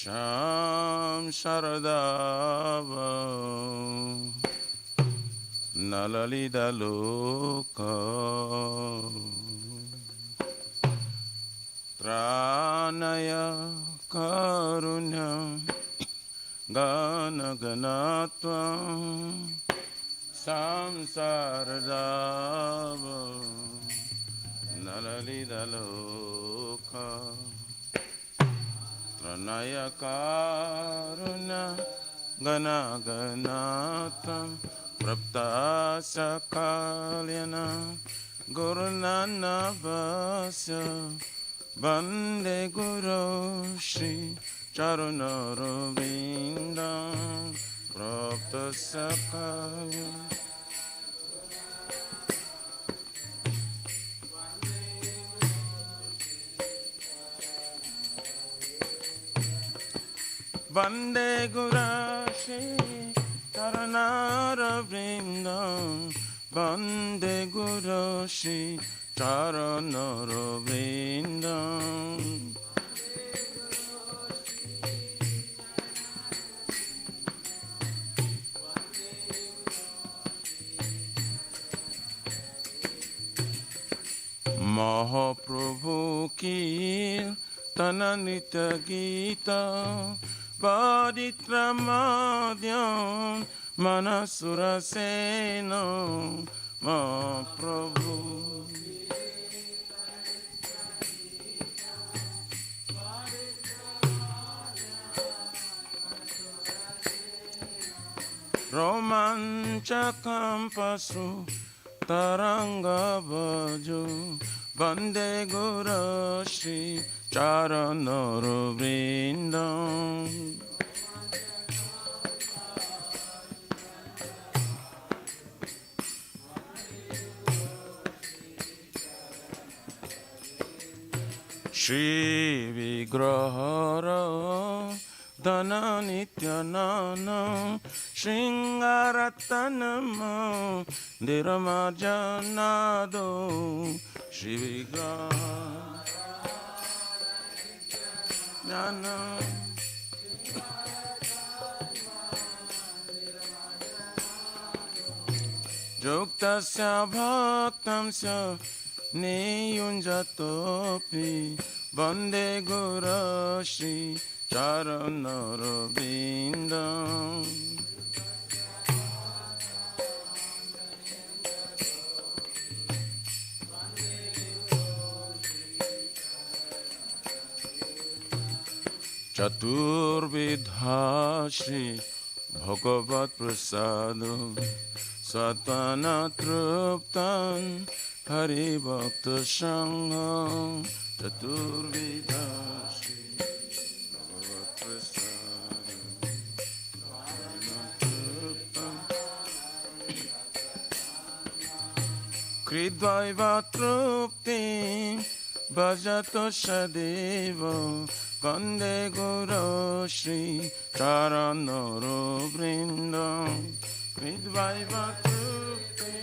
Sham Sharadava Nalalida Loka Tranaya Karunya Gana Ganatva Samsaradava Nalalida Loka Tranaya Karuna Gana Ganatam Prapta Sakalyana Gurunana Vasya Bande Guru Shri Charunarvindam Prapta Sakalyana Vande Gurashi Charanaravrindam Vande Gurashi Charanaravrindam Mahaprabhu ki Tananita Gita Paditramadhyam Manasura Seno Mahaprabhu Romanchakam Pasu Taranga Bhajo Vande Guru Shri Charanaravrindam Shri Vigrahara Dana Nityanana Shringaratanama Diramajanado Shri Vigrahara Juktasya Bhaktamsya Niyunjatopi Vande Guru Shri Charanarvindam Chaturvidha Shri Bhagavat Prasadam Satana Truptan Hari Bhakta Sangham Chaturvidha Shri Bhagavat Prasadam Kridvaiva Trupti Bhajato Shadeva Vande Guru Shri Charanaravrindam Kridvaiva Trupti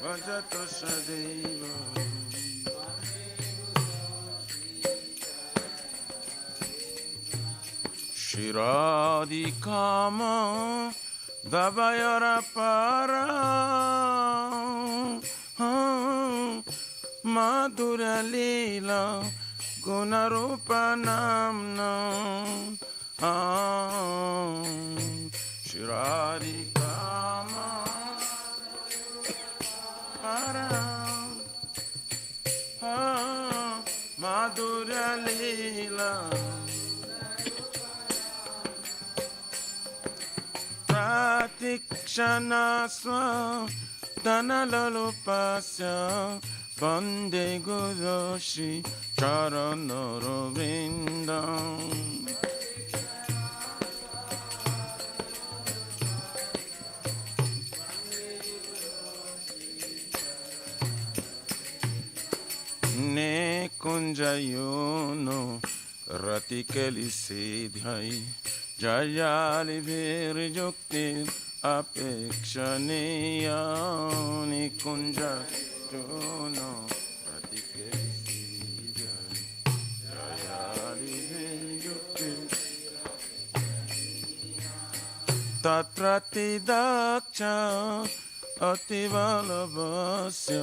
Bhajato Shadeva Shiradikama Dabayara Para Madhura Leela Gunarupa Namna Shiradikama Para Madhura Leela Pratikshana Swa Danalalupasya Vande Guru Shri Charanaravrindam Ne kunjayono ratikeli sidhai Jayali virjukti apekshaniya nikunjayono ratikeli sidhai Jayali virjukti तत्रतिदक्षा अतिबलवस्य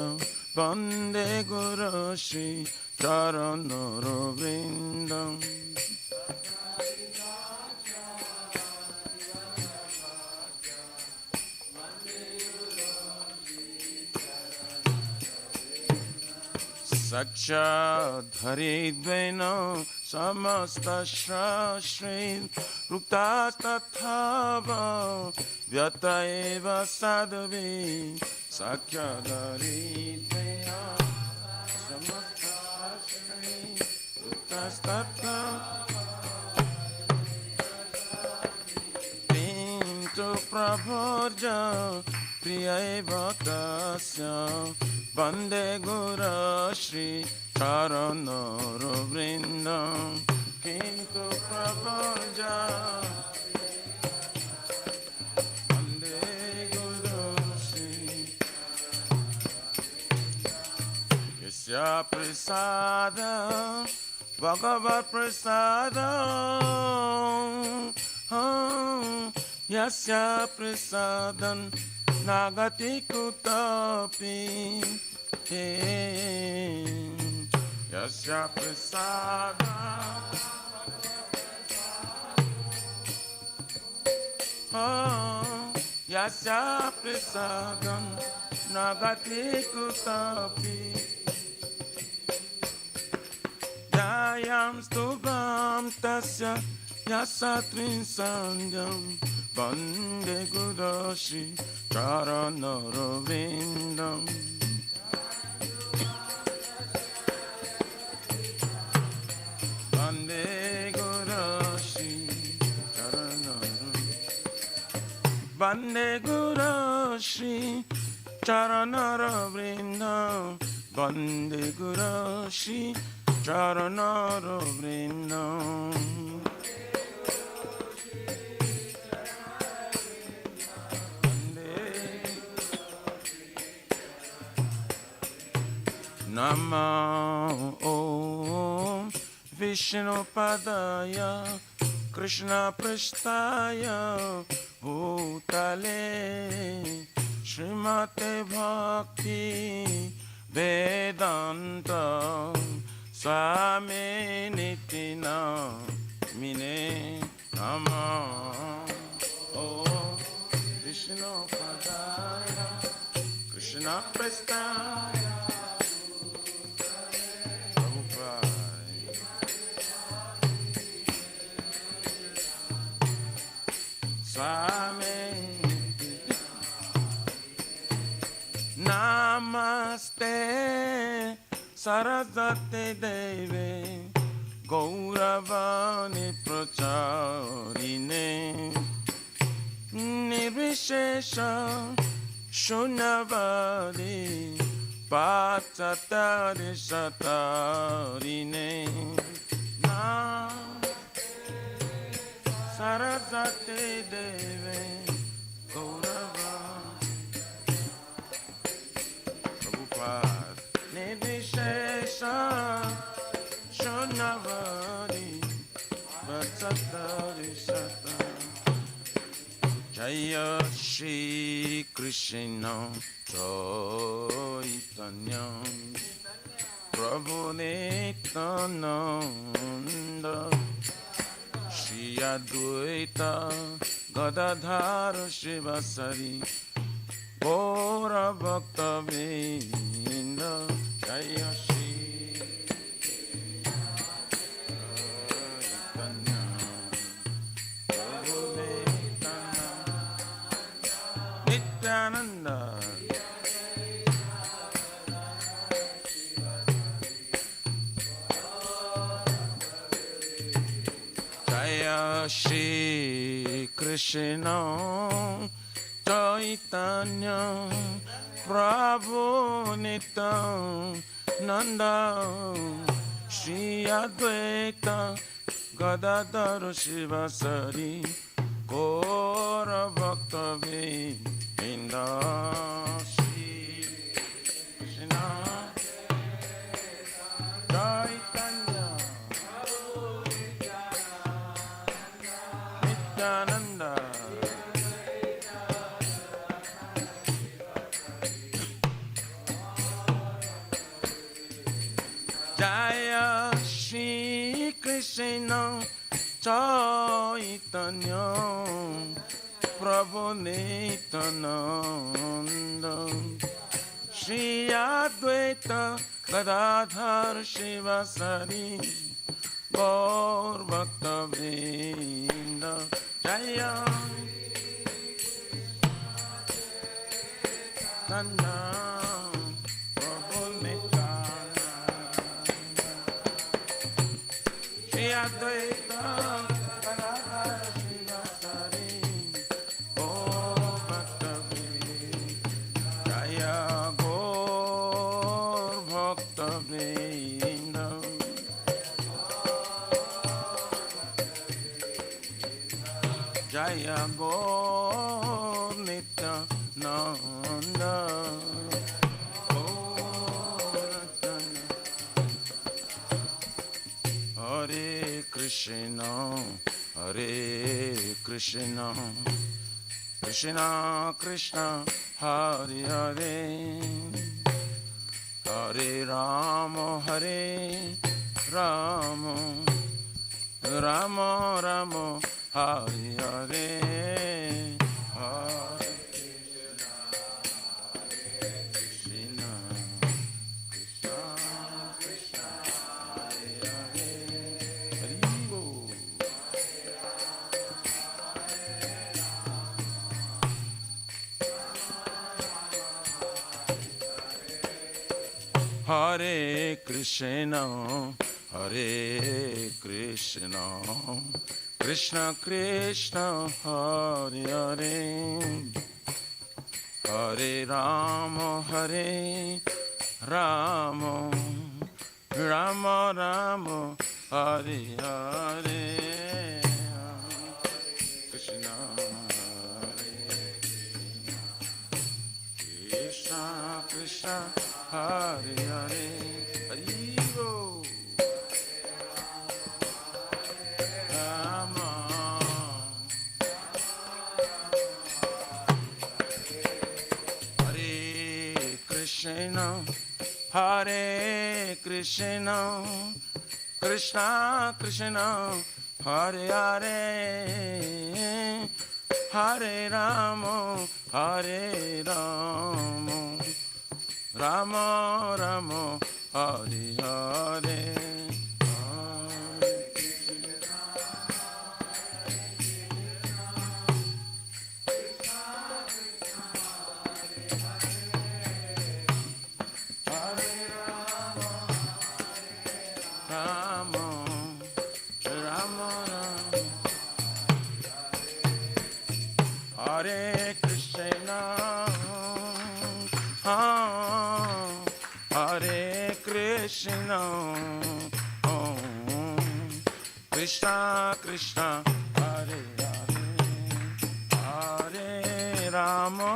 वन्दे गुरुश्री चरणरविन्दम् साक्षाद्धरिद्वेन समस्तशास्त्रे रुक्तास्तथाव व्यत एव साधवे साक्षाद्धरिद्वेन समस्तशास्त्रे रुक्तास्तथाव किन्तु प्रभोर्ज प्रिय एव तस्य वन्दे गुरुश्री चरणरविन्दम् किन्तु प्रभोर्ज वन्दे गुरुश्री यस्य प्रसाद भगवत्प्रसाद यस्य प्रसादं नागति कुतोऽपि यस्य प्रसादं यस्य प्रसादं नागति कुतोऽपि ध्यायां स्तुवां तस्य यस्य त्रिसन्ध्यं वन्दे गुरुश्री चरणरविन्दम् वन्दे गुरुश्री चरणरविन्दम् वन्दे गुरुश्री चरणरविन्दम् वन्दे Gurushree चरणरविन्दम् Namo Om Vishnupadaya Krishna Prasthaya Bhutale Srimate Bhakti Vedanta Swami Nitina Mine Namo Om Vishnupadaya Krishna Prasthaya Swami Namaste Saraswati Devi Gauravani Pracharine Nirvishesha Shunyavadi Pachatari Shatarine Saraswati Devi Gaurava Prabhupada Nidishesha Shunyavadi Pachatari Shatarine Jaya Shri Krishna Chaitanya Prabhu Nityananda Shri Advaita Gadadhar Shivasari Gaura Bhakta Vrinda Jaya Shri Chaitanya Prabhu Nityananda Jaya Shri Krishna Chaitanya Prabhu Nityananda Shri Advaita Gadadhar Shivasari Gaura Bhakta Vrinda Shri Krishna Chaitanya Nityananda Krishna Chaitanya Prabhu Nityananda Shri Advaita Gadadhar Shivasari Gaur Bhakta Vrinda Jaya Tanda Prabhu Nityananda Shri Advaita Gadadhar Shivasari Gaur Bhakta Vrinda Jaya Gaur Bhakta Vrinda Jaya Gaur Nityananda Hare Krishna Hare Krishna Krishna Krishna Hare Hare Hare Rama Hare Rama Rama Rama Hare Hare Hare Krishna Krishna Krishna Hare Hare Hare Bol Hare Krishna Hare Krishna Krishna Krishna Hare Hare Hare Rama Hare Rama Rama Rama Hare Hare Krishna Krishna Krishna Hare Hare Hare Bol Rama Hare Krishna Hare Krishna Krishna Krishna Hare Hare Hare Rama Hare Rama Rama Rama Hare Hare Rama Rama Hare Krishna Hare Krishna Krishna Krishna Hare Hare Hare Rama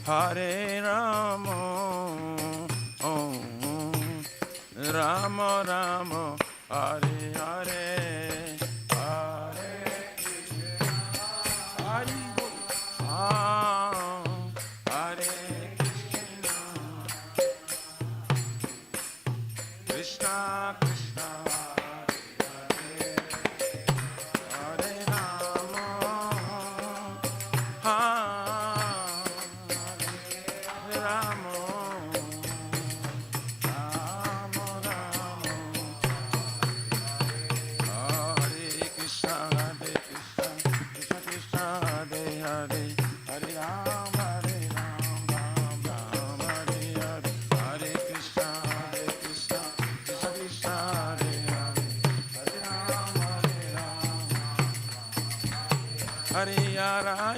Hare Rama Rama Rama Hare Hare Hare Hare Hare Krishna Krishna Hare Hare Rama Hare Rama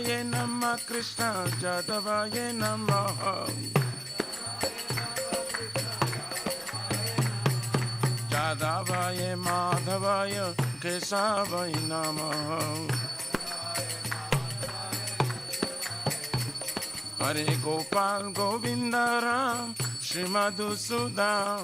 Hare Namah Krishna Jadavaya Namah Jadavaya Madhavaya Kesavaya Namah Hare Gopal Govinda Ram Shri Madhusudan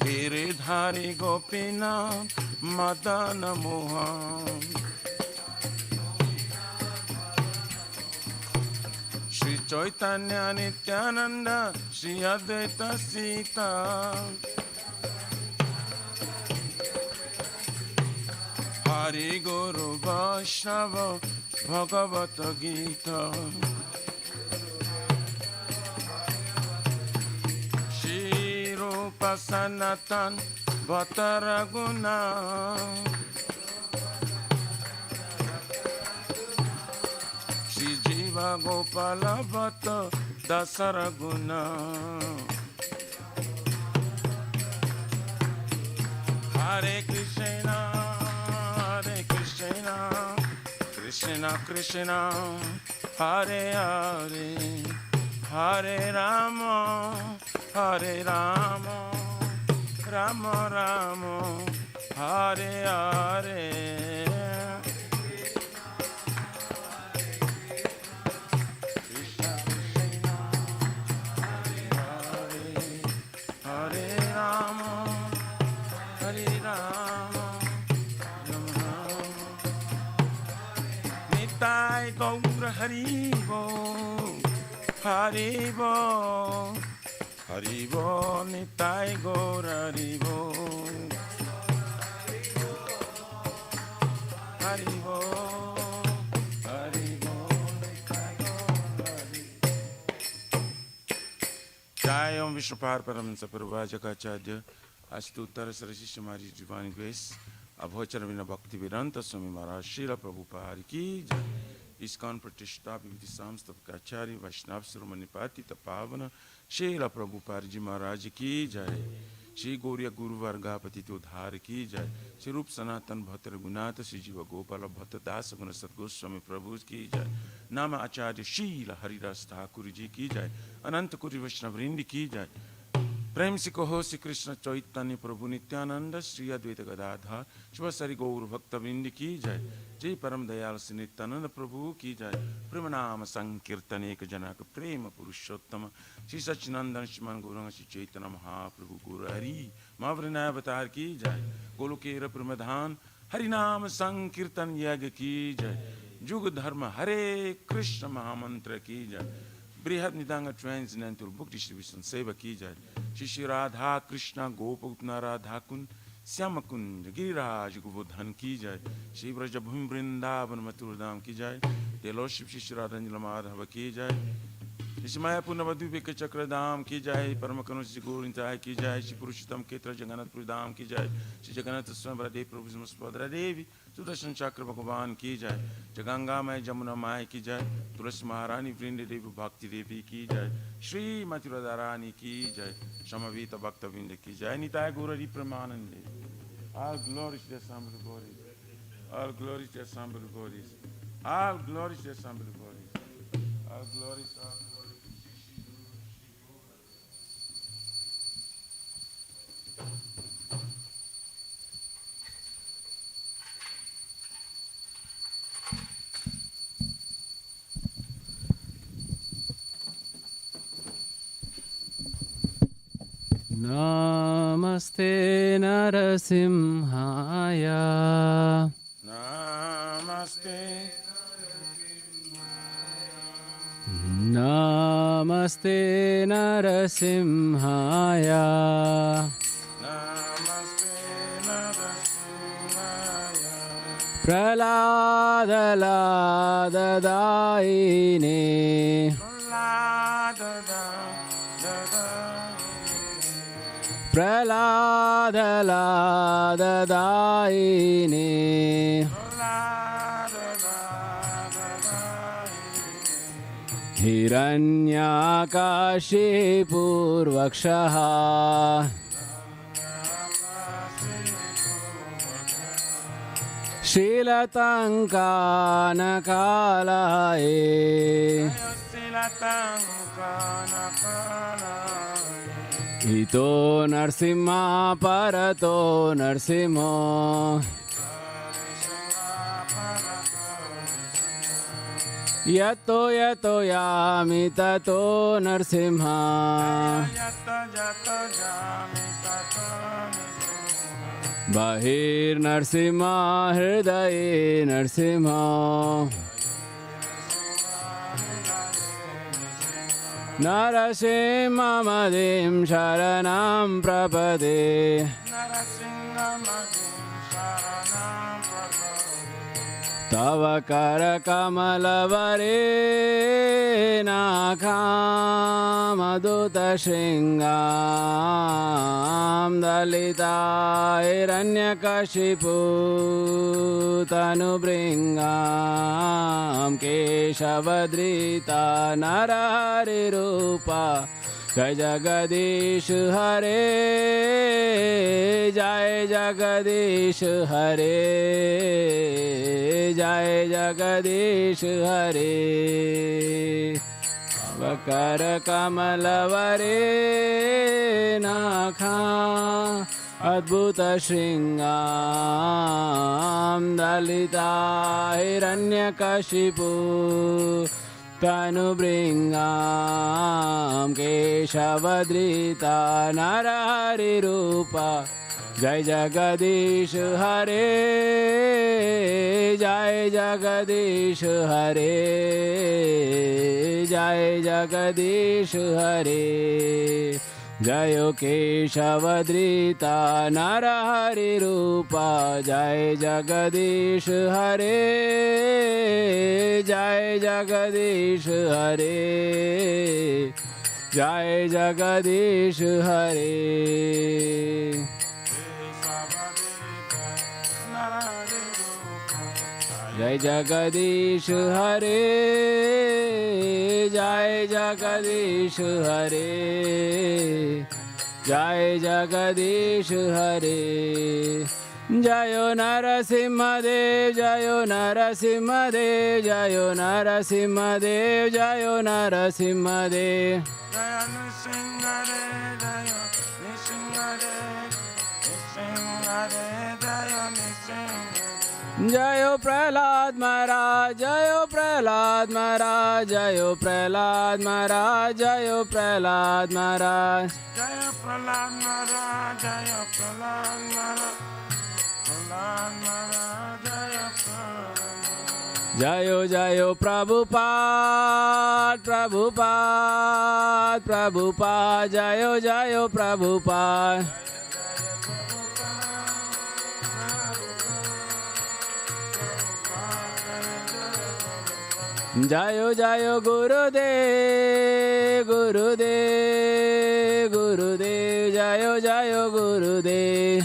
Giridhari Gopinath Madana Mohan Shri Chaitanya Nityananda Shri Advaita Sita Hari Guru Vaishnava Bhagavata Gita Shri Rupa Sanatan Bhattaraguna Shri Jiva Gopala Bhatta Dasaraguna Hare Krishna Krishna Krishna Hare Hare Hare Rama Hare Rama Rama Rama Hare Hare Krishna Krishna Hare Hare Hare Rama Hare Rama Nitai Gaura Haribo Haribo Haribo Nitai Gaura Haribo Haribo Haribo Nitai Gaura Jai Om Vishnupad Paramahansa Parivajakaacharya Astutara Sarasishya Mari Divine Grace Abhochara Vina Bhakti Vedanta Swami Maharaj Srila Prabhupada Ki Jai ISKCON Pratishthapita Viti Samstapakacharya Vaishnava Surmanipati Tapavana Srila Prabhupada Ji Maharaj Ki Jai Shri Gauriya Guru Varga Patito Dhar Ki Jai Shri Rup Sanatan Bhatta Raghunatha Shri Jiva Gopala Bhatta Dasa Guna Satguru Swami Prabhu Ki Jai Nama Acharya Srila Haridas Thakur Ji Ki Jai Ananta Kuri Vaishnavrinda Ki Jai प्रेम से कहो श्री कृष्ण चैतन्य प्रभु नित्यानंद श्री अद्वैत गदाधर शिव सरि गौर भक्तवृंद की जय जय परम दयाल श्री नित्यानंद प्रभु की जय प्रेम नाम संकीर्तन एक जनक प्रेम पुरुषोत्तम श्री सच्चिनंदन श्रीमान गौरंग श्री चैतन्य महाप्रभु गुरु हरि महावृनय अवतार की जय गोलोकेर प्रमधान हरि नाम संकीर्तन यज्ञ की जय जुग धर्म हरे कृष्ण महामंत्र की जय बृहद निदांग ट्रांसनेंटल बुक डिस्ट्रीब्यूशन सेवा की जय श्री राधा कृष्ण गोपकुंज राधा कुंज श्याम कुंज गिरिराज गोवर्धन की जय श्री ब्रज भूमि वृंदावन मथुरा धाम की जय तेलोशिव श्री राधांजल माधव की जय श्री मायापुर नवद्वीप चक्र धाम की जय परम करुण श्री गोविंदाय की जय श्री पुरुषोत्तम क्षेत्र जगन्नाथपुर धाम की जय श्री जगन्नाथ स्वयं बलदेव प्रभु सुभद्रा देवी सुदर्शन चक्र भगवान की जय जगंगा माय जमुना माय की जय तुलसी महारानी वृंद देवी भक्ति देवी की जय श्री मथुरा रानी की जय समवेत भक्त वृंद की जय निताय गौर हरि प्रेमानंदे all glory to the Assembly bodies all glory to the Assembly bodies all glory to the Assembly bodies all glory to Namaste Narasimhaya Namaste Namaste Narasimhaya Namaste Narasimhaya Praladaladaine Praladaladaine Hiranyakashipurvakshaha Shilatankanakalaye Ito Narsimha Parato Narsimho Yato Yato Yami Tato Narsimha Bahir Narsimha Hridaye Narsimha नरसिंहमदिं शरणं प्रपदे तव करकमलवरेणाखामदूतशृङ्गां दलिता हिरण्यकशिपु तनुभृङ्गां केशवधृता नरहरिरूपा जय जगदीश हरे जय जगदीश हरे जय जगदीश हरे कर कमलवरेणाखा अद्भुत श्रृंगां दलिता हिरण्यकशिपु तनुभृङ्गां केशवधृता नरहरिरूपा जय जगदीश हरे जय जगदीश हरे जय जगदीश हरे जयो केशवधृता नरहरिरूपा जय जगदीश हरे जय जगदीश हरे जय जगदीश हरे जय जगदीश हरे जय जगदीश हरे जय जगदीश हरे जयो नरसिंहदेव जयो नरसिंहदेव जयो नरसिंहदेव जयो नरसिंहदेव जय नृसिंहदेव जय नृसिंहदेव नृसिंहदेव जय नृसिंहदेव जयो प्रहलाद महाराज जयो प्रहलाद महाराज जयो प्रहलाद महाराज जयो प्रहलाद महाराज जय प्रहलाद महाराज जय प्रहलाद महाराज प्रहलाद महाराज जय प्रहलाद जयो जयो प्रभुपाद प्रभुपाद प्रभुपाद जयो जयो प्रभुपाद जयो जयो गुरुदेव गुरुदेव गुरुदेव जयो जयो गुरुदेव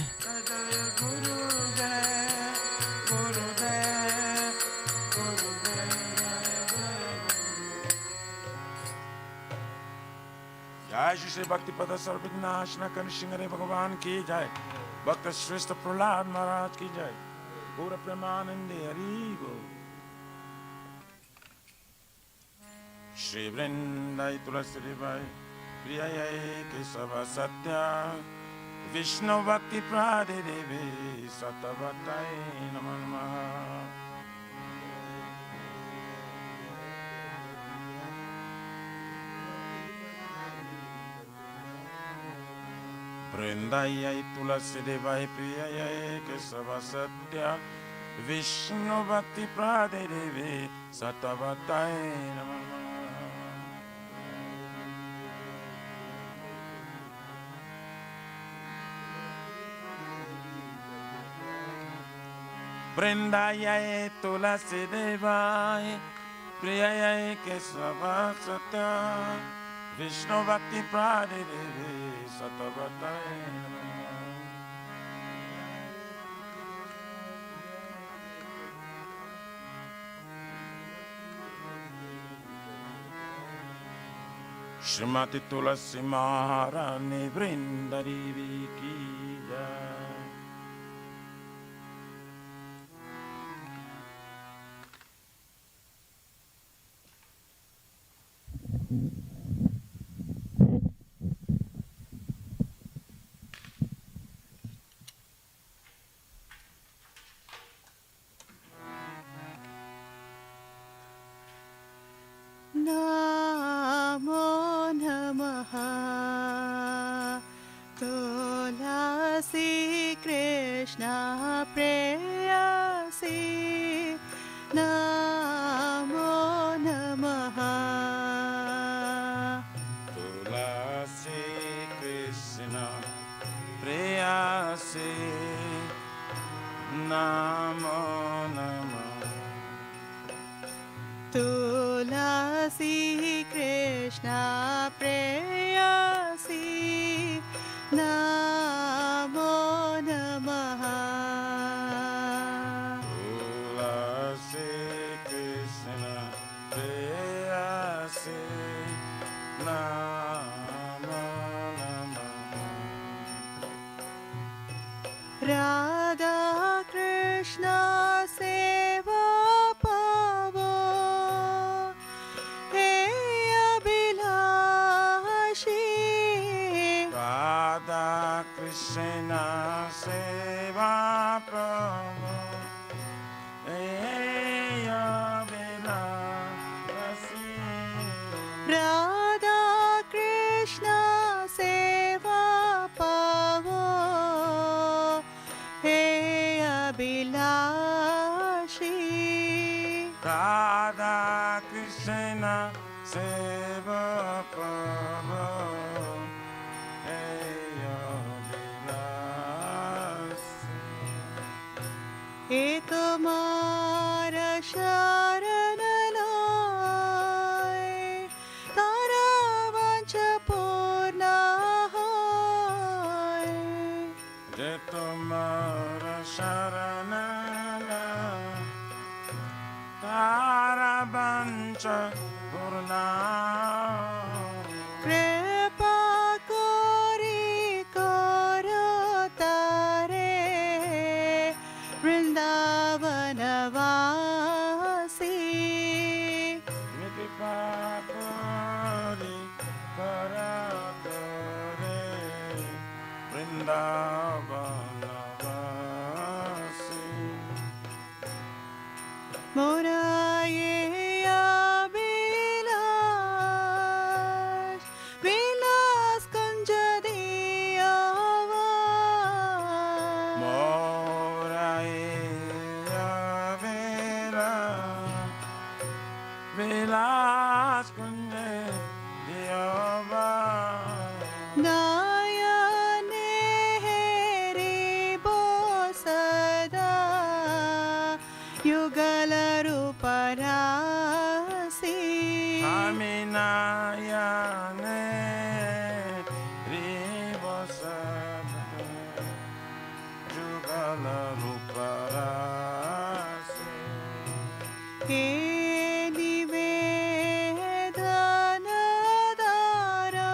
जय श्री भक्ति पद सर्वविघ्नाशन कन सिंह भगवान की जय भक्त श्रेष्ठ प्रहलाद महाराज की जय पूर्ण प्रेमानंदे हरि बोल श्री वृंदाई तुलसी भाई प्रिय केशव सत्या विष्णु भक्ति प्रादे देवी सतवताय नमः नमः वृंदाई तुलसी देवाय प्रिय केशव सत्या विष्णु भक्ति प्रादे देवी सतवताय नमः वृंदाय तुलसी देवाय प्रिय केशव सत्या विष्णु भक्ति प्रादे देवी सतवताय श्रीमती तुलसी महारानी वृंदादेवी की जय नमो नमः तुलसी कृष्ण प्रेयसी नमो नमः Tulasi Namo Namah. Tulasi Krishna Preyasi Namo Namaha. Tulasi Krishna Preyasi Namo Namah. Radha Krishna Seva Pavo Hey Abhilashi. Radha Krishna Seva Prabhu Eya Vilasi. Radha Krishna Seva Pavo Hey Abhilashi. Radha Krishna Seva Prabhu Eya Vilasi. He tumhara sharan laye, tara vancha purna hoye. Je tumhara sharana tara bancha purna. Kripa kori karo tare Vrindavana vasi. Miti papuri karatare Vrindavana vasi. Moraye Abhilash, Vilas Kunja Diyava. Moraya Vela Vilas Kunde Diyava. Nayane Heri Bosada Yugala Ruparasi. Aminayane Ribosada Jugala Ruparasi. He nivedanadara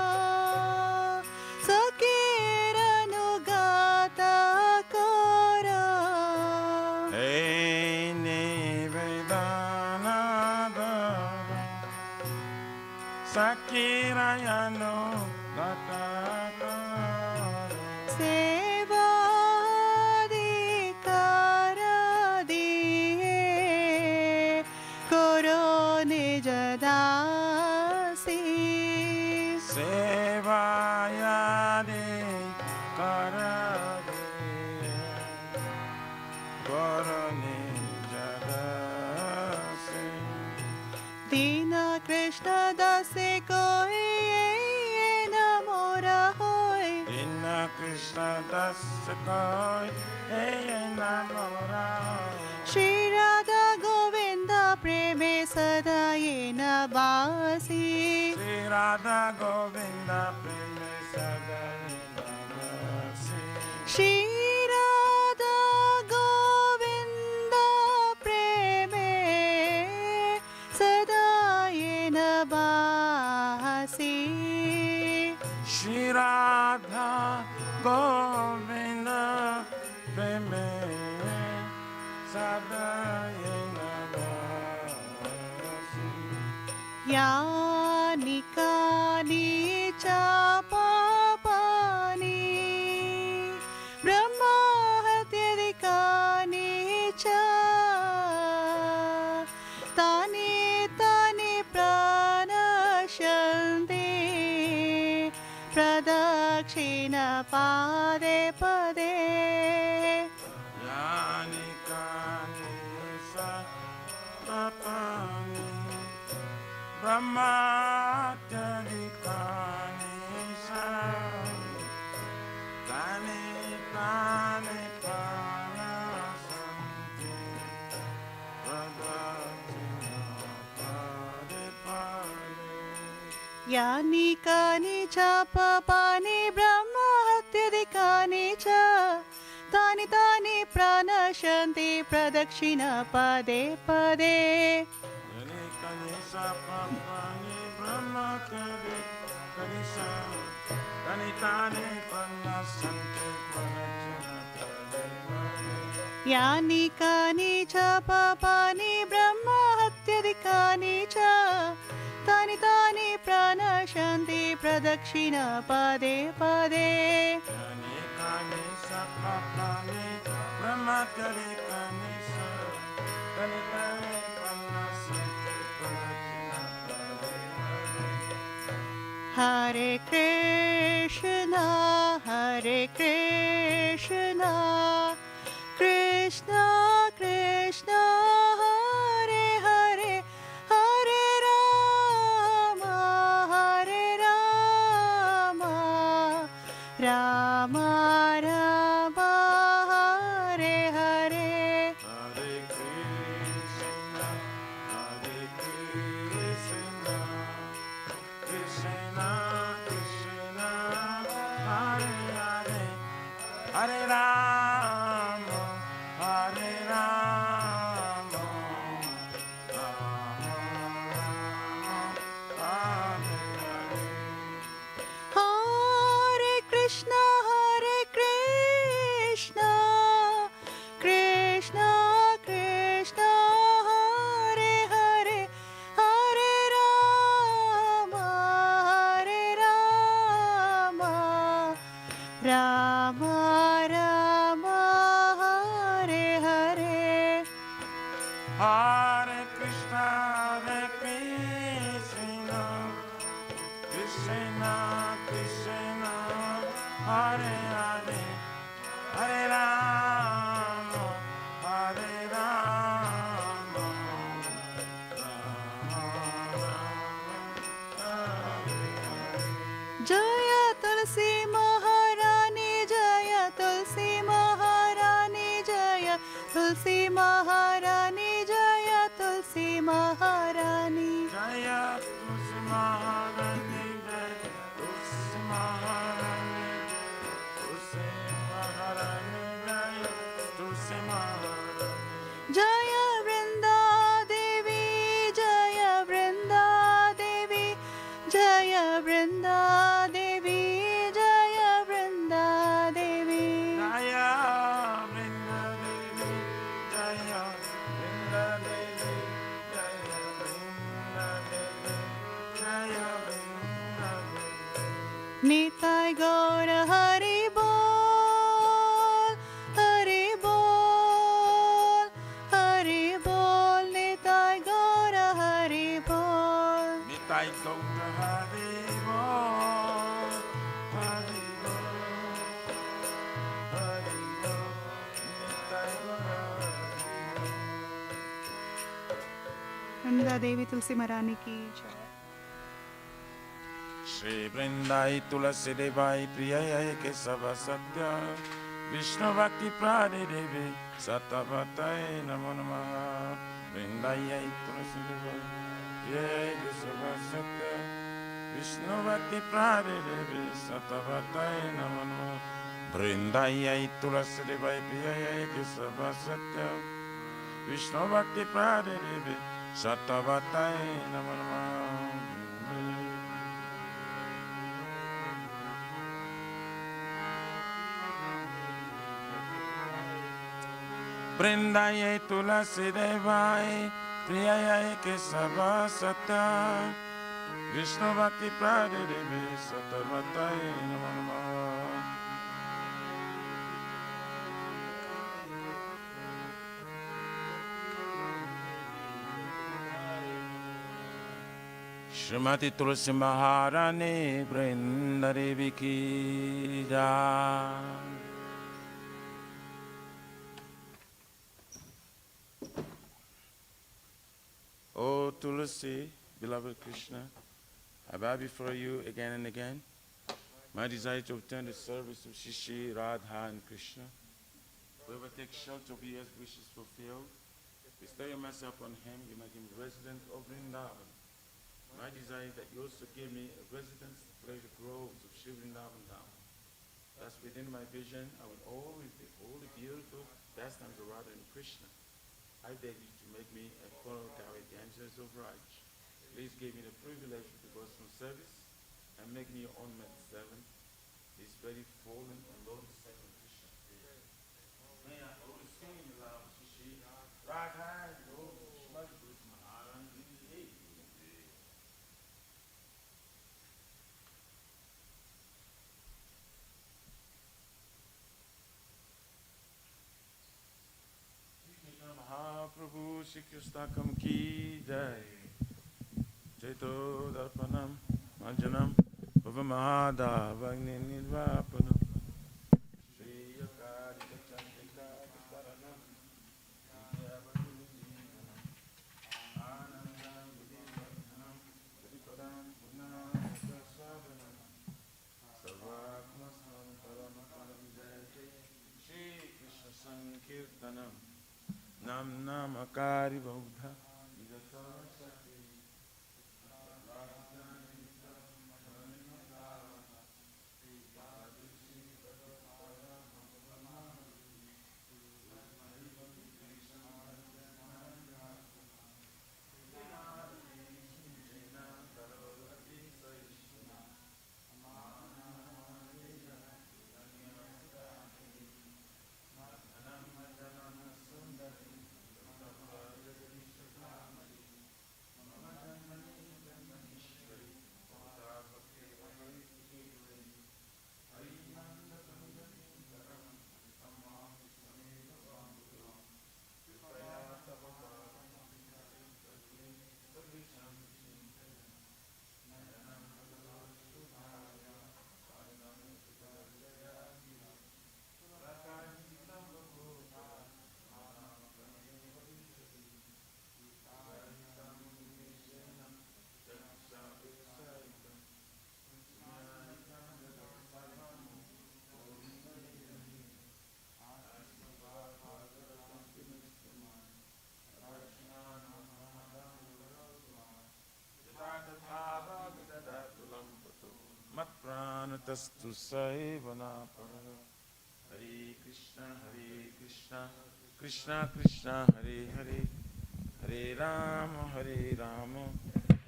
Sakiranugata kara. Hey Nivedanada Sakirayano Gataka. Sevadikara diye koro nijadasi. Sevayade Karade Korone Jadase. Dina Krishna dase koi namora hoy. Inna Krishna Das Koi Hey Namora. Shri Radha Govinda preme sada yena basi. Sri Radha Govinda Preme Sadayana Vasi. Shri Radha Govinda preme sada yena basi. Shri Radha Govinda Preme Sadayana Vasi. Yani kani cha papani Brahma hatyadikani cha Tani tani pranashanti Pradakshina pade pade. Yani Kani Sa Papani Brahmatadikani Sa Kani Pa यानि कानि च पापानि ब्रह्महत्याधिकानि च तानि तानि प्रणश्यन्ति प्रदक्षिणपदे पदे यानि कानि च पापानि ब्रह्महत्याधिकानि च तानि तानि प्रणश्यन्ति प्रदक्षिणपदे पदे Hare Krishna, Hare Krishna, Krishna Krishna, Hare Hare, Hare Rama, Hare Rama, Rama Rama, Hare Hare. Hare Krishna, Hare Krishna, Krishna Krishna, Hare Hare, Hare Rama, Hare Rama, Rama Rama, Hare Hare. Hare Krishna, Hare Krishna, Krishna Krishna, Hare Hare, Hare Rama, Hare Rama, Rama Rama, Hare Hare. Hare Krishna, Hare Krishna, Krishna Krishna, Hare Hare, Hare Rama, Hare Rama, Rama Rama, Hare Hare. Jaya Tulsi Maharani, Jaya Tulsi Maharani, Jaya Tulsi Maharani, Jaya Tulsi Maharani. Jaya Tulsi Maharani, Jaya Tulsi Maharani, Tulsi Maharani, Jaya Tulsi Maharani. Jaya Vrinda Devi, Jaya Vrinda Devi, Jaya Vrinda Devi, Jaya Vrinda Devi. Jaya Vrinda Devi, Jaya Vrinda Devi, Jaya Vrinda Devi, Jaya Vrinda Devi. Nitai Gaura Hari Bol, Hari Bol, Hari Bol, Nitai Gaura Hari Bol. Nitai Gaura Hari Bol, Hari Bol, Hari Bol, Nitai Gaura Hari Bol. Vrinda Devi Tulsi Maharani ki jai. Shri Vrindai Tulasi Devai Priyai Kesava Satya Vishnu Bhakti Prade Devi Satavatai Namo Namaha. Vrindai Tulasi Devai Priyai Kesava Satya Vishnu Bhakti Prade Devi Satavatai Namo Namaha. Vrindai Tulasi Devai Priyai Kesava Satya Vishnu Bhakti Prade Devi Satavatai Namo Namaha. Vrindai Tulasi Devai Priyai Kesava Satya Vishnu Bhakti Prade Devi Satavatai Namo Namaha. Shrimati Tulsi Maharani Vrinda Devi ki jai. O Tulsi, beloved Krishna, I bow before you again and again. My desire to obtain the service of Shishi, Radha, and Krishna. Whoever takes shelter of you as wishes fulfilled, bestow your mercy upon him, you make him resident of Vrindavan. My desire is that you also give me a residence to play the groves of shivering up and down. Thus, within my vision, I will always behold the beautiful pastimes of Radha and Krishna. I beg you to make me a follower carry dances of Raj. Please give me the privilege of devotional service and make me your own man servant. This very fallen and lowly servant Krishna. May I always sing in the loud Shishi, Radha, Lord, Shmad, Maharani, Mahaprabhu Shri Krishna Kam Ki Jai Chaito Darpanam Manjanam Bhava Mahadavagni Nirvapanam Shri Akari Chandrika Paranam Vidyavadini Jivanam Anandam Vidyavadhanam Tripadam Punam Savanam Sarvatmasam Paramaparam Jai Shri Krishna Sankirtanam Nam Nam Akari Baudha Vidatara Sakti Mat Pranatastu Saivana Hare Krishna, Krishna Krishna, Hare Hare, Hare Rama,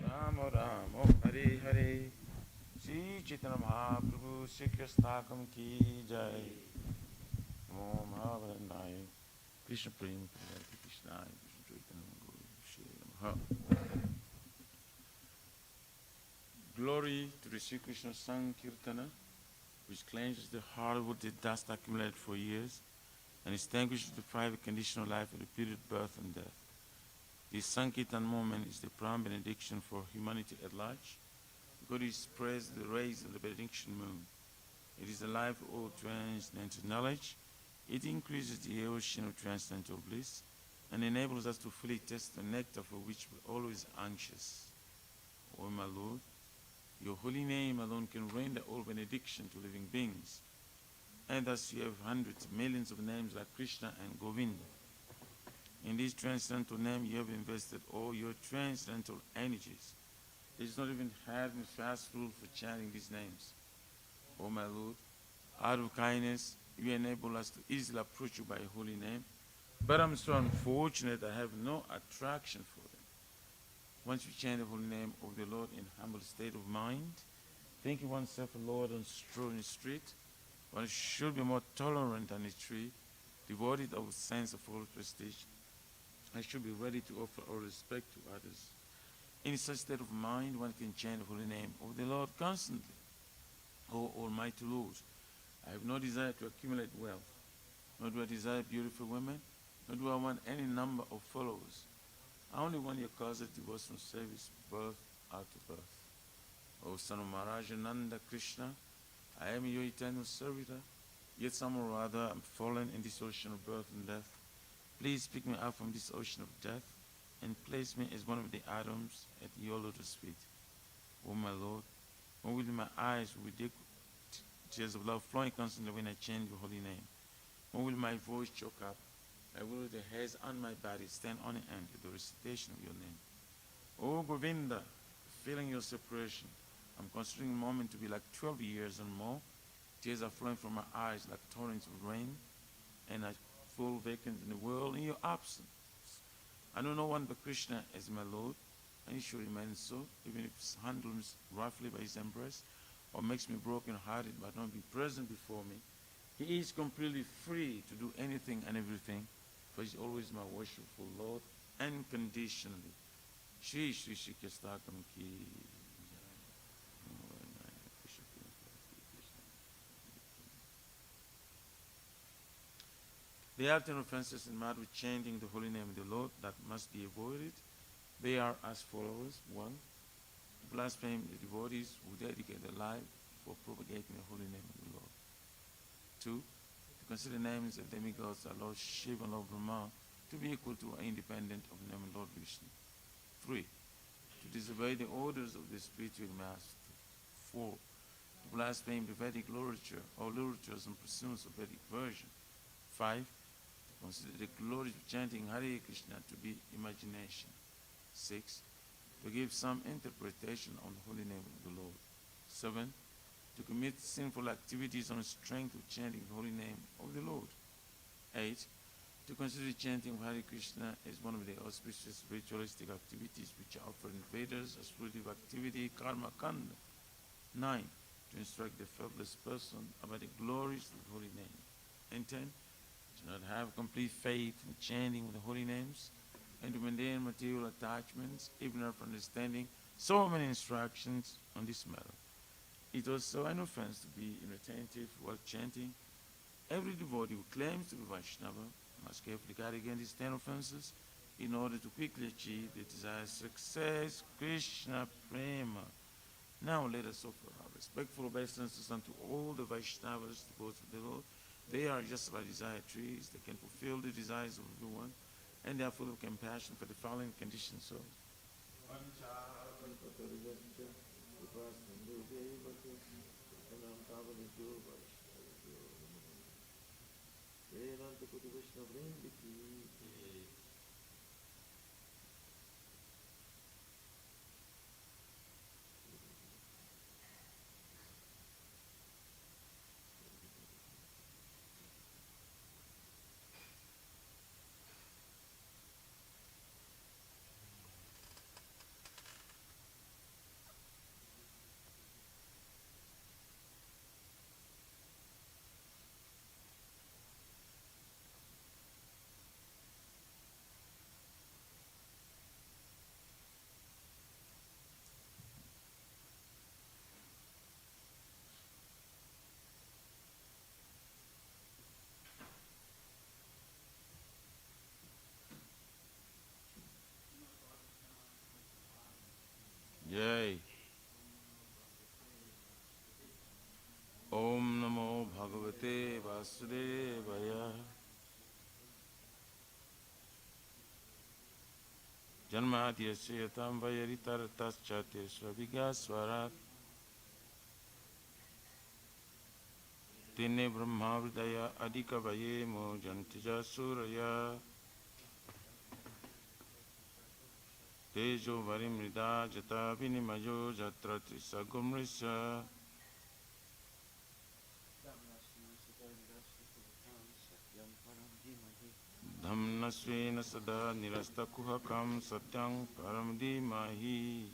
Rama Rama, Hare Hare. Shri Chaitanya Mahaprabhu Shri Krishna Kam Ki Jai. Om Mahavadandaya Krishna Prem Krishna Chaitanya Guru Shri Namaha. Glory to the Sri Krishna Sankirtana, which cleanses the heart of the dust accumulated for years and extinguishes the private condition of life at the period of birth and death. This Sankirtan moment is the prime benediction for humanity at large. God is praised the rays of the benediction moon. It is the life of all transcendental knowledge. It increases the ocean of transcendental bliss and enables us to fully taste the nectar for which we're always anxious. O my Lord, your holy name alone can render all benediction to living beings. And thus you have hundreds, millions of names like Krishna and Govinda. In this transcendental name you have invested all your transcendental energies. There is not even hard and fast rule for chanting these names. O my Lord, out of kindness, you enable us to easily approach you by your holy name, but I'm so unfortunate I have no attraction for them. Once you chant the holy name of the Lord in humble state of mind, thinking oneself a Lord on strolling the street, one should be more tolerant than a tree, devoid of a sense of false prestige. I should be ready to offer all respect to others. In such state of mind, one can chant the holy name of the Lord constantly. O Almighty Lord, I have no desire to accumulate wealth, nor do I desire beautiful women, nor do I want any number of followers. I only want your cause of devotional service, birth after birth. O son of Maharaja Nanda Krishna, I am your eternal servitor, yet somehow or other I'm fallen in this ocean of birth and death. Please pick me up from this ocean of death and place me as one of the atoms at your lotus feet. O my Lord, when will my eyes with tears of love flowing constantly when I chant your holy name? When will my voice choke up? I will the hairs on my body stand on end at the recitation of your name. O Govinda, feeling your separation. I'm considering a moment to be like 12 years and more. Tears are flowing from my eyes like torrents of rain, and I feel vacant in the world in your absence. I know no one but Krishna as my Lord, and he should remain so, even if it's handled roughly by his embrace, or makes me broken-hearted but not be present before me. He is completely free to do anything and everything, for he's always my worshipful Lord, unconditionally. Shri Shri Shri Kestakam Ki. There are 10 offenses in matter with chanting the holy name of the Lord that must be avoided. They are as follows. 1. To blaspheme the devotees who dedicate their life for propagating the holy name of the Lord. 2. To consider names of demigods, our Lord Shiva and Lord Brahma, to be equal to or independent of the name of Lord Vishnu. 3. To disobey the orders of the spiritual master. 4. To blaspheme the Vedic literature or literatures and pursuits of Vedic version. 5. To consider the glory of chanting Hare Krishna to be imagination. 6. To give some interpretation on the holy name of the Lord. 7. To commit sinful activities on the strength of chanting the holy name of the Lord. 8. To consider chanting Hare Krishna as one of the auspicious ritualistic activities which are offered in Vedas as fruitive activity, karma kanda. 9. To instruct the faithless person about the glories of the holy name. And 10. To not have complete faith in chanting the holy names, and to maintain material attachments, even after understanding so many instructions on this matter. It was so an offense to be inattentive while chanting. Every devotee who claims to be Vaishnava must carefully guard against these 10 offenses in order to quickly achieve the desired success. Krishna Prema. Now let us offer our respectful obeisances unto all the Vaishnavas, the devotees of the Lord. They are just like desire trees. They can fulfill the desires of everyone, and they are full of compassion for the following conditions. So, yay. Om Namo Bhagavate Vasudevaya. Janmadhyasya yatam vayaritartaschatir swarat. Tine Brahma Vridaya Adhika Vaye Mo Jantija Suraya. Tejo Varimrida Jata Vinimayo Jatra Trisagumrisya. Dhamnasvena Sada Nirasta Kuhakam Satyang Paramdimahi.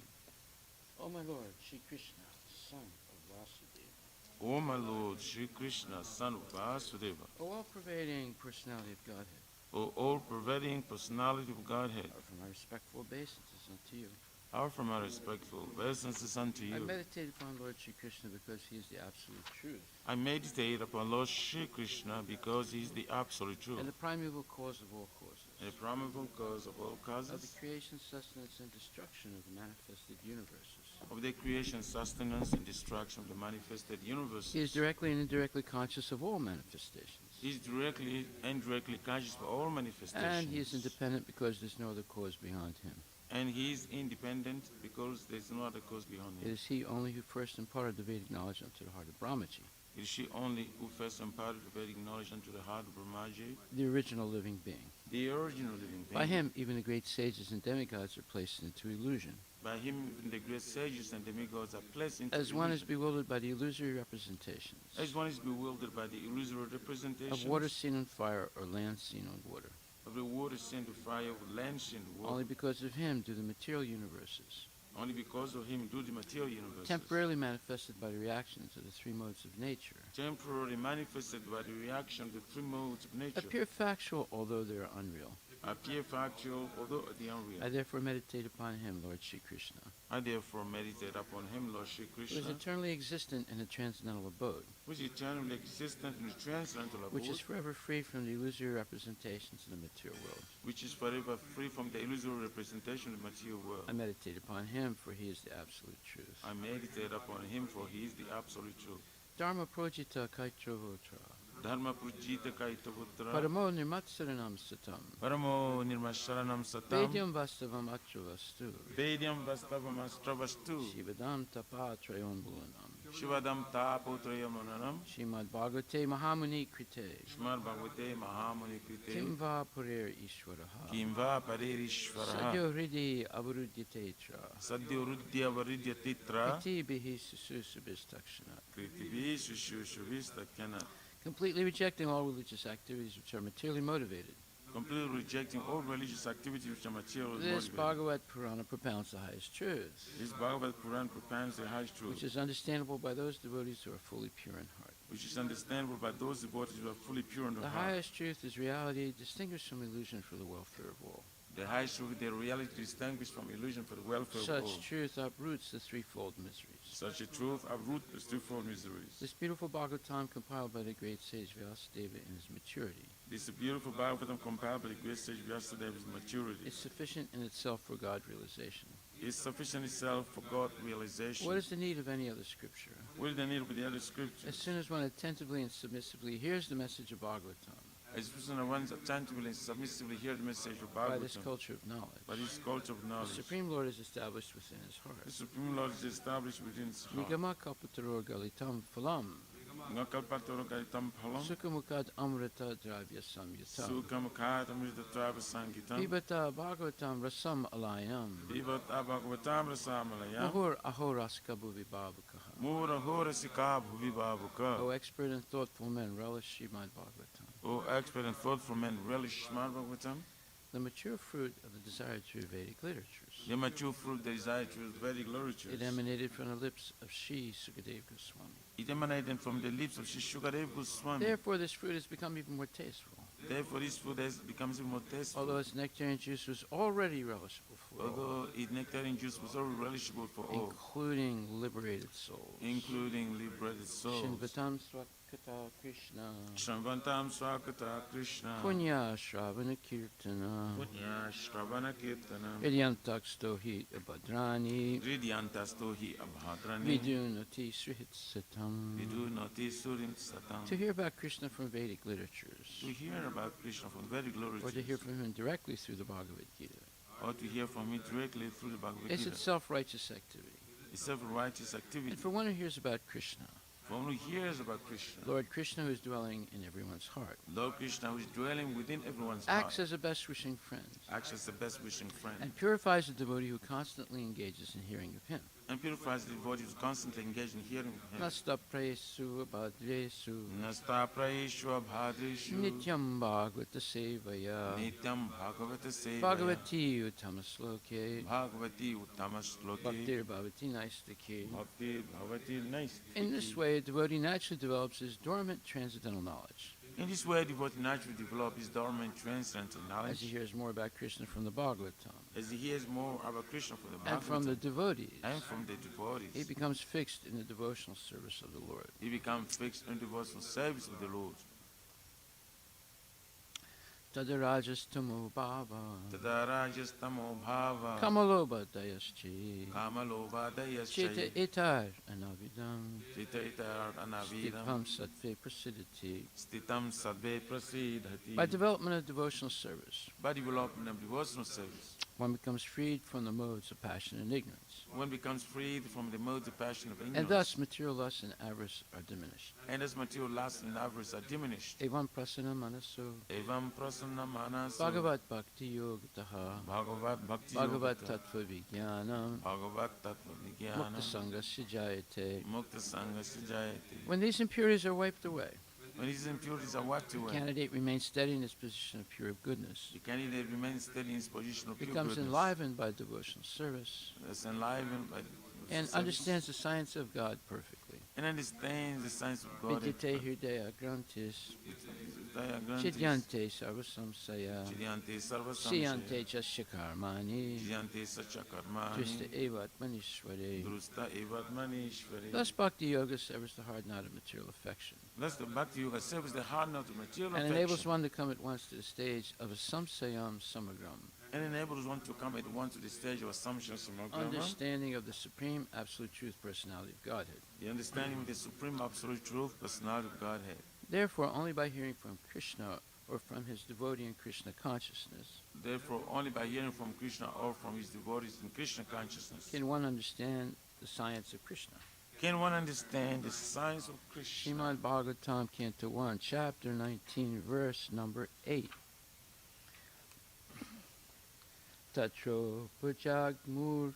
O my Lord, Shri Krishna, son of Vasudeva. O my Lord, Shri Krishna, son of Vasudeva. O all-pervading personality of Godhead. O all-pervading personality of Godhead. Offer my respectful obeisances unto you. Offer my respectful obeisances unto I you. meditate upon Lord Shri Krishna because he is the absolute truth. I meditate upon Lord Shri Krishna because he is the absolute truth. And the primeval cause of all causes. And the primeval cause of all Of causes. the creation, sustenance, and destruction of the manifested universes. Of the creation, sustenance, and destruction of the manifested universe. He is directly and indirectly conscious of all manifestations. He is directly and indirectly conscious of all manifestations. And he is independent because there's no other cause beyond him. And he is independent because there is no other cause beyond It him. is he only who first imparted the Vedic knowledge unto the heart of Brahmaji. It is she only who first imparted the Vedic knowledge unto the heart of Brahmaji, the original living being. the original living being. By him, even the great sages and demigods are placed into illusion. By him, even the great sages and demigods are placed into As one is illusion. bewildered by the illusory representations As one is bewildered by the illusory representations of water seen on fire or land seen on water. of the water seen to fire, of land seen to water. Only because of him do the material universes, Only because of him do the material universes, temporarily manifested by the reactions of the three modes of nature, temporarily manifested by the reaction of the three modes of nature, appear factual although they are unreal. appear factual, although the unreal. I therefore meditate upon him, Lord Shri Krishna, I therefore meditate upon him, Lord Shri who is Krishna, eternally existent in a transcendental abode, which is eternally existent in the transcendental abode, which is forever free from the illusory representations of the material world. which is forever free from the illusory representation of the material world. I meditate upon him, for he is the absolute truth. I meditate upon him, for he is the absolute truth. Dharma projita kaitravatra, Dharma Pujita Kaitaputra, paramo nirmatsaranam satam, Paramo Nirmasharanam Satam, vedyam vastavam atravastu, Vedyam Vastavam Astravastu, shivadam tapatrayon bulanam, Shivadam Tapotrayam Nanam, Shrimad Bhagavate Mahamuni Krite, Shmar Bhagavate Mahamuni Krite, Kim va purer Ishwaraha, Kimva Paririshvaraha, Sadyo Hridi Avarudyatatra, Sadhya Rudya Varidya Titra, Iti Bihi Sususubhistakshana. Kritivi Shushushuvista Kana, Completely rejecting all religious activities which are materially motivated. completely rejecting all religious activities which are material. This Bhagavad Purana propounds the highest truth, This Bhagavad Puran propounds the highest truth, which is understandable by those devotees who are fully pure in heart. which is understandable by those devotees who are fully pure in the The heart. highest truth is reality, distinguished from illusion for the welfare of all. The highest truth, the reality distinguished from illusion for the welfare of all. Such truth uproots the threefold miseries. Such a truth uproot the threefold miseries. This beautiful Bhagavatam, compiled by the great sage Vyasadeva in his maturity, This beautiful Bhagavatam compiled by the great sage Vyasadeva's maturity is sufficient in itself for God realization. is sufficient itself for God realization. What is the need of any other scripture? What is the need of the other scriptures? As soon as one attentively and submissively hears the message of Bhagavatam, As person of one's attentively and submissively hear the message of by this Bhagavatam, culture of knowledge, by this culture of the knowledge, Supreme Lord is established within his the heart. Supreme Lord is established within his heart. Nigama kalpataror galitam phalam, Ngakalpatoro Gaitam Palam, sukhamukad amrita dravya samyutam, Sukamakatamrita Trava Sangitam, pibata Bhagavatam rasam alayam, Vivata Bhagavatam Rasamalaya, mahur ahoraska bhuvi bhavakaha. Mura Horasika Bhuvibabuka. O expert and thoughtful men, relish Srimad Bhagavatam. O expert and thoughtful men, relish Srimad Bhagavatam. The mature fruit of the desired true Vedic literatures. The mature fruit, the desired truth, Vedic literatures. It emanated from the lips of Sri Sukadeva Goswami. It emanated from the lips of Sri Shukadev Goswami. Therefore, this fruit has become even more tasteful, Therefore, this food becomes even more tasteful. although its nectarine juice was already relishable for all, Although its nectarine juice was already relishable for all, including liberated souls. including liberated souls. Shinvatam Swakata Krishna, Shravantam Swakata Krishna. Punya Shravana Kirtana, Punya Shravana Kirtana. Vidyantaksto hi Abhadrani, Ridyantasto hi abhadrani. Vidunati Srihitsatam. Vidu noti surim satam. To hear about Krishna from Vedic literatures, To hear about Krishna from Vedic literatures, or to hear from him directly through the Bhagavad Gita, or to hear from him directly through the Bhagavad is Gita, itself righteous activity. is self-righteous activity. And for one who hears about Krishna, For one who hears about Krishna, Lord Krishna who is dwelling in everyone's heart, Lord Krishna, who is dwelling within everyone's acts heart, as a best wishing friend, acts as the best wishing friend, and purifies the devotee who constantly engages in hearing of him. and purifies the devotee who is constantly engaged in hearing him. Nasta presu abhadresu Nasta prayeshwa bhadreshu nityam bhagavata sevaya nityam bhagavata sevaya bhagavati uttamasloke bhagavati uttamasloke bhaktir bhavati naistake. bhakti bhavati nice. In this way, a devotee naturally develops his dormant transcendental knowledge. In this way, the devotee naturally develops his dormant transcendental As knowledge, he hears more about Krishna from the Bhagavatam as he hears more about Krishna from the and from the Bhagavatam devotees, and from the devotees. he becomes fixed in the devotional service of the Lord. He becomes fixed in devotional service of the Lord. Tadarajastamo bhava Tadarajastamo bhava kamaloba dayaschi kamalova chita dayascha itar anavidam Tita itar anavidam stipam sattve prasidhati. stitam sadve prasidhati. By development of devotional service, By development of devotional service, one becomes freed from the modes of passion and ignorance. One becomes freed from the modes of passion of ignorance. And thus material lust and avarice are diminished. And as material lust and avarice are diminished. Evam prasana manaso. Evam prasanna manaso. Bhagavat bhakti yogataha. Bhagavat bhakti Bhagavat yogataha. tattva vijnanam. Bhagavat tattva Mukta vijnanam. sangasya jayate. Mukta sangasya jayate. When these impurities are wiped away, When these impurities are wiped the away, candidate remains steady in his position of pure goodness. the candidate remains steady in his position of pure Becomes goodness. enlivened by devotional service. Is enlivened by And service. understands the science of God perfectly. And understands the science of God. Vidyate hridaya grantis. Grantis. Chidyante sarvasamsaya. Chidyante sarva Siyante jasya karmani. Chidyante sacha karmani. Drista evat manishware. Drusta evat manishvari. Thus Bhakti Yoga severs the hard knot of material affection Thus the Bhakti Yoga serves the hard note of material and affection. enables one to come at once to the stage of a samsayam samagram, And enables one to come at once to the stage of assumption samagrama. understanding of the supreme absolute truth personality of Godhead. The understanding of the supreme absolute truth, personality of Godhead. Therefore, only by hearing from Krishna or from his devotee in Krishna consciousness Therefore, only by hearing from Krishna or from his devotees in Krishna consciousness can one understand the science of Krishna. can one understand the science of Krishna. Srimad Bhagavatam, Canto 1, Chapter 19, Verse number 8. Tatro pujagmur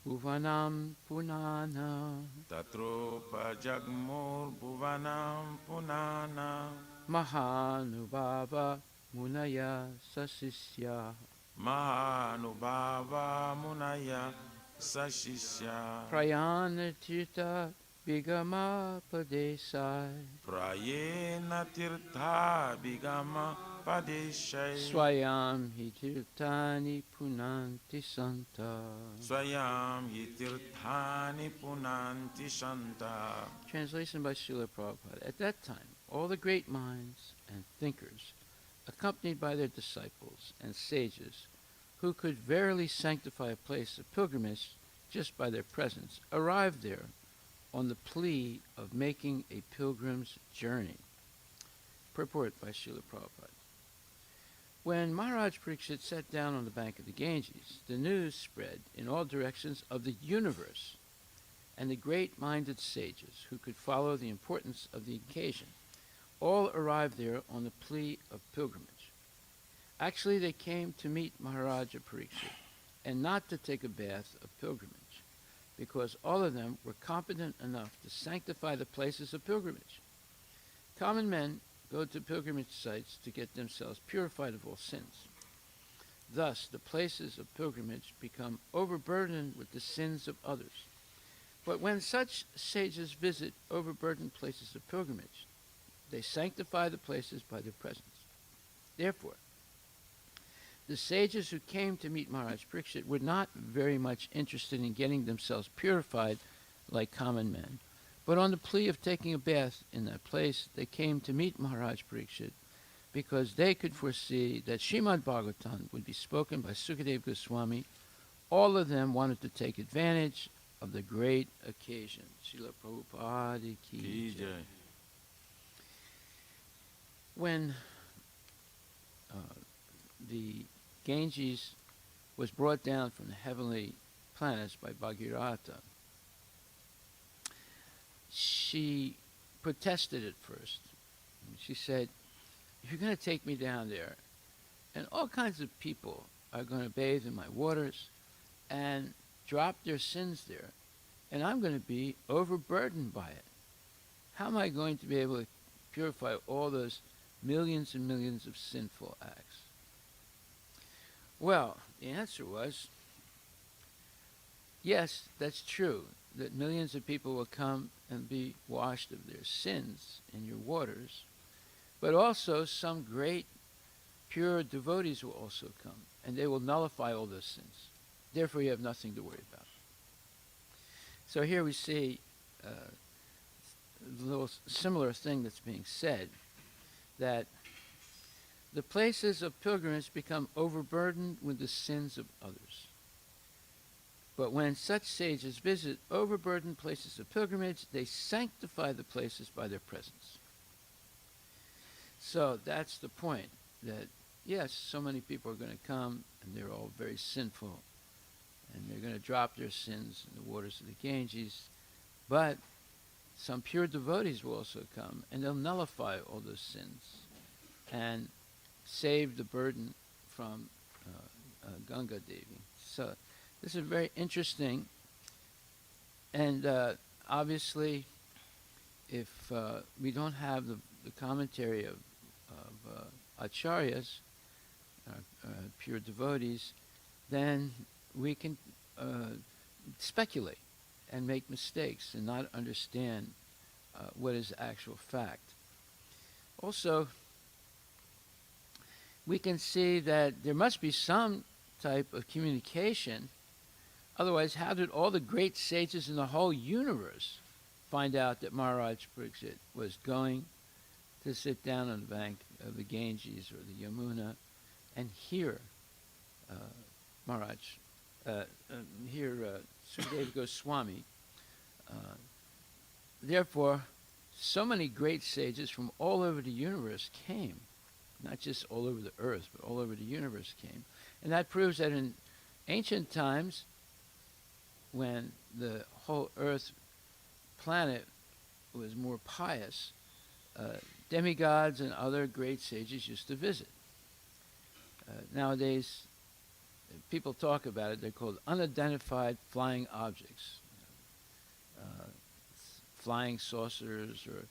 bhuvanam punana Tatro pajagmur bhuvanam punana mahanubhava munaya sasisya Mahanubhava munaya sashishya prayanatirtha bigama padesai Prayena tirtha bigama padeshay swayam hitirtani punanti santa. Swayam yitirthani punanti shanta. Translation by Srila Prabhupada. At that time, all the great minds and thinkers, accompanied by their disciples and sages, who could verily sanctify a place of pilgrimage just by their presence, arrived there on the plea of making a pilgrim's journey. Purport by Srila Prabhupada. When Maharaj Pariksit sat down on the bank of the Ganges, the news spread in all directions of the universe, and the great-minded sages who could follow the importance of the occasion all arrived there on the plea of pilgrimage. Actually, they came to meet Maharaja Pariksit and not to take a bath of pilgrimage, because all of them were competent enough to sanctify the places of pilgrimage. Common men go to pilgrimage sites to get themselves purified of all sins. Thus, the places of pilgrimage become overburdened with the sins of others. But when such sages visit overburdened places of pilgrimage, they sanctify the places by their presence. Therefore, the sages who came to meet Maharaj Pariksit were not very much interested in getting themselves purified like common men, but on the plea of taking a bath in that place, they came to meet Maharaj Pariksit because they could foresee that Srimad Bhagavatam would be spoken by Sukadeva Goswami. All of them wanted to take advantage of the great occasion. Srila Prabhupada ki jai. When the Ganges was brought down from the heavenly planets by Bhagirata, she protested at first. She said, "You're going to take me down there, and all kinds of people are going to bathe in my waters and drop their sins there, and I'm going to be overburdened by it. How am I going to be able to purify all those millions and millions of sinful acts?" Well, the answer was, yes, that's true, that millions of people will come and be washed of their sins in your waters, but also some great pure devotees will also come, and they will nullify all those sins. Therefore, you have nothing to worry about. So here we see a little similar thing that's being said, that the places of pilgrimage become overburdened with the sins of others. But when such sages visit overburdened places of pilgrimage, they sanctify the places by their presence. So that's the point, that yes, so many people are going to come, and they're all very sinful, and they're going to drop their sins in the waters of the Ganges, but some pure devotees will also come, and they'll nullify all those sins and save the burden from Ganga Devi. So this is very interesting, and obviously, if we don't have the commentary of acharyas, pure devotees, then we can speculate and make mistakes and not understand what is actual fact. Also, we can see that there must be some type of communication. Otherwise, how did all the great sages in the whole universe find out that Maharaj Pariksit was going to sit down on the bank of the Ganges or the Yamuna and hear Sukadeva Goswami? Therefore, so many great sages from all over the universe came, not just all over the earth, but all over the universe came. And that proves that in ancient times, when the whole earth planet was more pious, demigods and other great sages used to visit. Nowadays, people talk about it, they're called unidentified flying objects. Flying saucers or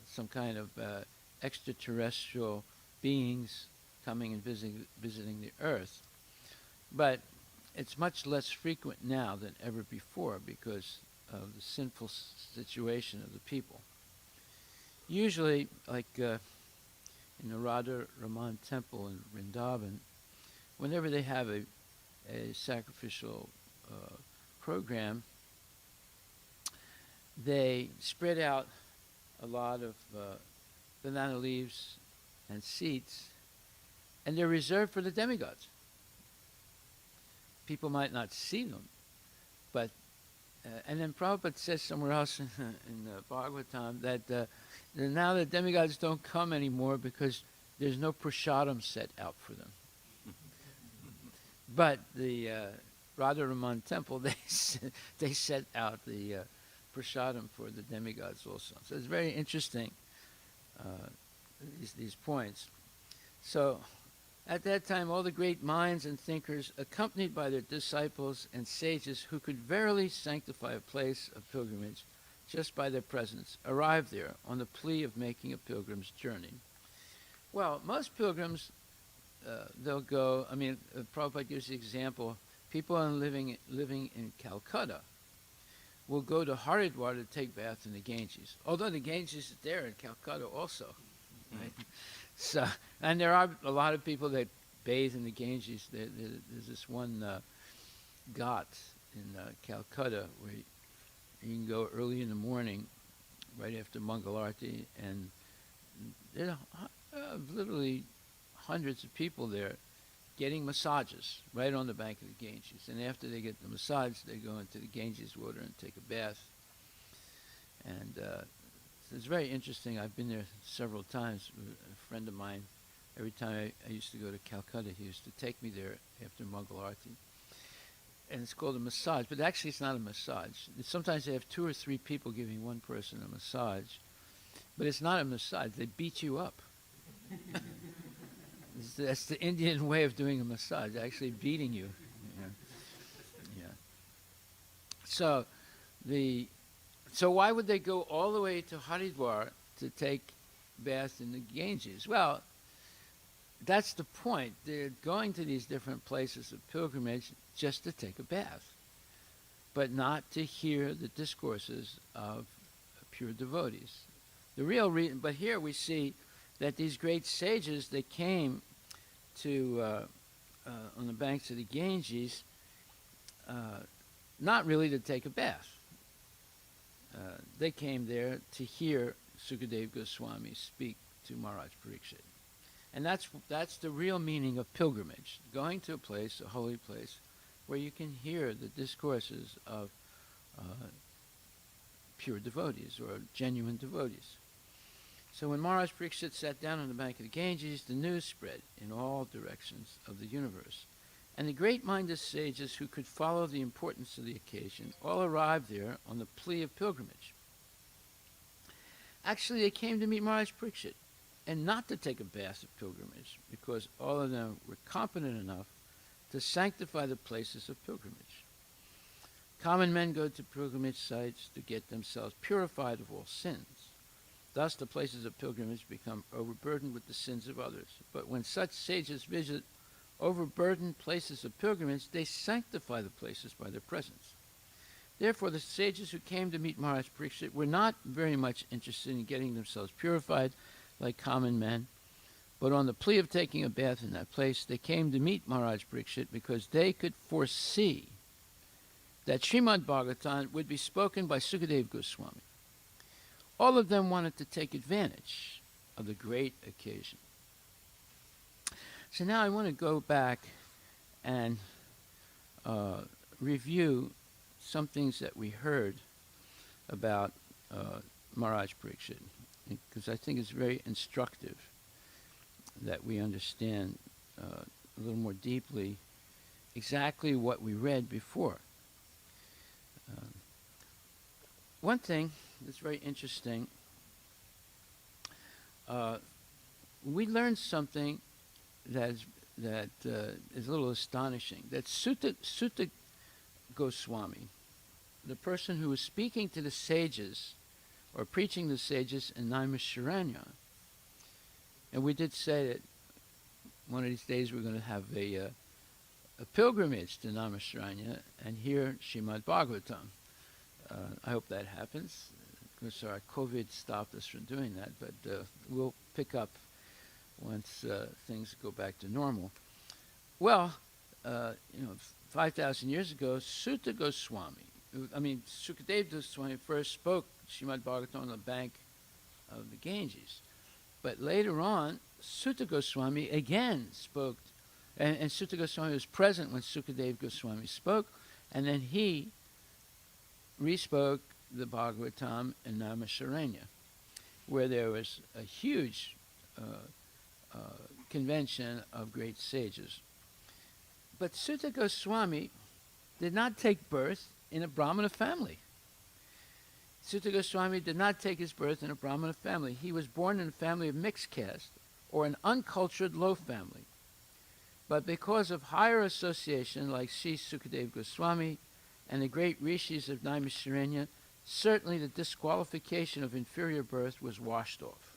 some kind of extraterrestrial beings coming and visiting the earth. But it's much less frequent now than ever before because of the sinful situation of the people. Usually, like in the Radha Raman temple in Vrindavan, whenever they have a sacrificial program, they spread out a lot of banana leaves and seeds, and they're reserved for the demigods. People might not see them, but and then Prabhupada says somewhere else in Bhagavatam that now the demigods don't come anymore because there's no prasadam set out for them. But the Radha Raman temple, they set out the prasadam for the demigods also. So it's very interesting, these points. So at that time, all the great minds and thinkers, accompanied by their disciples and sages who could verily sanctify a place of pilgrimage just by their presence, arrived there on the plea of making a pilgrim's journey. Well, most pilgrims, they'll go, Prabhupada gives the example, people living in Calcutta will go to Haridwar to take bath in the Ganges. Although the Ganges is there in Calcutta also. Right? So, and there are a lot of people that bathe in the Ganges. There's this one ghat in Calcutta where you can go early in the morning, right after Mangala Aarti, and there are literally hundreds of people there getting massages right on the bank of the Ganges. And after they get the massage, they go into the Ganges water and take a bath. And it's very interesting. I've been there several times. A friend of mine, every time I used to go to Calcutta, he used to take me there after Mangala Aarti. And it's called a massage, but actually it's not a massage. Sometimes they have 2 or 3 people giving one person a massage, but it's not a massage. They beat you up. That's the Indian way of doing a massage, actually beating you. Yeah. So why would they go all the way to Haridwar to take bath in the Ganges? Well, that's the point. They're going to these different places of pilgrimage just to take a bath, but not to hear the discourses of pure devotees. The real reason, but here we see that these great sages that came to on the banks of the Ganges, not really to take a bath. They came there to hear Sukadeva Goswami speak to Maharaj Pariksit. And that's the real meaning of pilgrimage, going to a place, a holy place, where you can hear the discourses of pure devotees or genuine devotees. So when Maharaj Pariksit sat down on the bank of the Ganges, the news spread in all directions of the universe. And the great-minded sages who could follow the importance of the occasion all arrived there on the plea of pilgrimage. Actually, they came to meet Maharaj Pariksit, and not to take a bath of pilgrimage, because all of them were competent enough to sanctify the places of pilgrimage. Common men go to pilgrimage sites to get themselves purified of all sins. Thus, the places of pilgrimage become overburdened with the sins of others. But when such sages visit overburdened places of pilgrimage, they sanctify the places by their presence. Therefore, the sages who came to meet Maharaj Pariksit were not very much interested in getting themselves purified like common men, but on the plea of taking a bath in that place, they came to meet Maharaj Pariksit because they could foresee that Srimad Bhagavatam would be spoken by Sukadeva Goswami. All of them wanted to take advantage of the great occasion. So now I want to go back and review some things that we heard about Maharaj Pariksit, because I think it's very instructive that we understand a little more deeply exactly what we read before. One thing that's very interesting, we learned something that is a little astonishing, that Sutta Goswami, the person who was speaking to the sages or preaching the sages in Naimisharanya, and we did say that one of these days we're going to have a pilgrimage to Naimisharanya and hear Srimad Bhagavatam. I hope that happens. Of course, our COVID stopped us from doing that, but we'll pick up once things go back to normal. Well, 5,000 years ago, Sutta Sukadeva Goswami first spoke Srimad Bhagavatam on the bank of the Ganges. But later on, Sutta Goswami again spoke, and Sutta Goswami was present when Sukadeva Goswami spoke, and then he re-spoke the Bhagavatam in Naimisharanya, where there was a huge convention of great sages. But Sutta Goswami did not take birth in a Brahmana family. Sutta Goswami did not take his birth in a Brahmana family. He was born in a family of mixed caste, or an uncultured low family. But because of higher association like Sri Sukadeva Goswami and the great rishis of Naimisharanya, certainly the disqualification of inferior birth was washed off.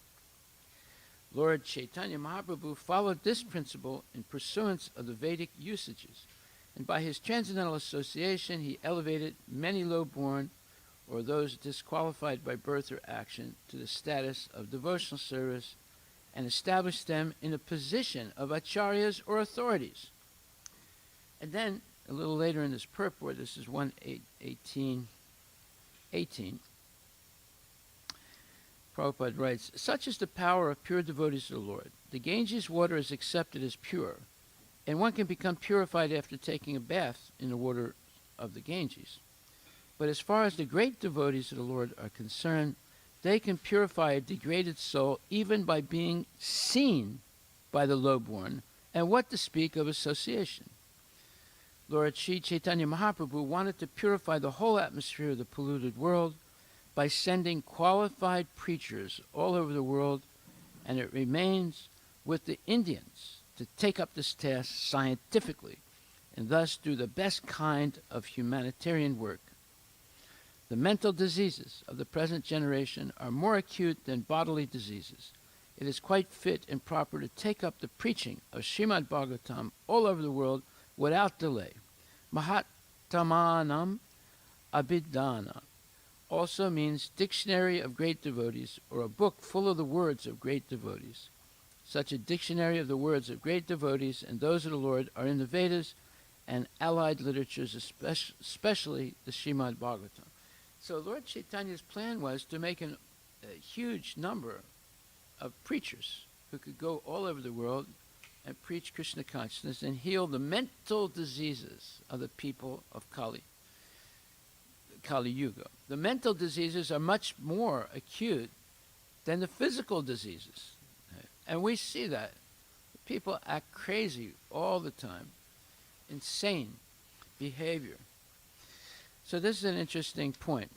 Lord Chaitanya Mahaprabhu followed this principle in pursuance of the Vedic usages, and by his transcendental association he elevated many low-born or those disqualified by birth or action to the status of devotional service and established them in a position of acharyas or authorities. And then, a little later in this purport, this is 1:18, Prabhupada writes, "Such is the power of pure devotees to the Lord. The Ganges water is accepted as pure, and one can become purified after taking a bath in the water of the Ganges. But as far as the great devotees of the Lord are concerned, they can purify a degraded soul even by being seen by the lowborn, and what to speak of association. Lord Sri Chaitanya Mahaprabhu wanted to purify the whole atmosphere of the polluted world by sending qualified preachers all over the world, and it remains with the Indians to take up this task scientifically and thus do the best kind of humanitarian work. The mental diseases of the present generation are more acute than bodily diseases. It is quite fit and proper to take up the preaching of Srimad Bhagavatam all over the world without delay. Mahatamanam Abhidhana also means dictionary of great devotees, or a book full of the words of great devotees. Such a dictionary of the words of great devotees and those of the Lord are in the Vedas and allied literatures, especially the Srimad Bhagavatam." So Lord Chaitanya's plan was to make a huge number of preachers who could go all over the world and preach Krishna consciousness and heal the mental diseases of the people of Kali Yuga. The mental diseases are much more acute than the physical diseases. And we see that. People act crazy all the time, insane behavior. So this is an interesting point.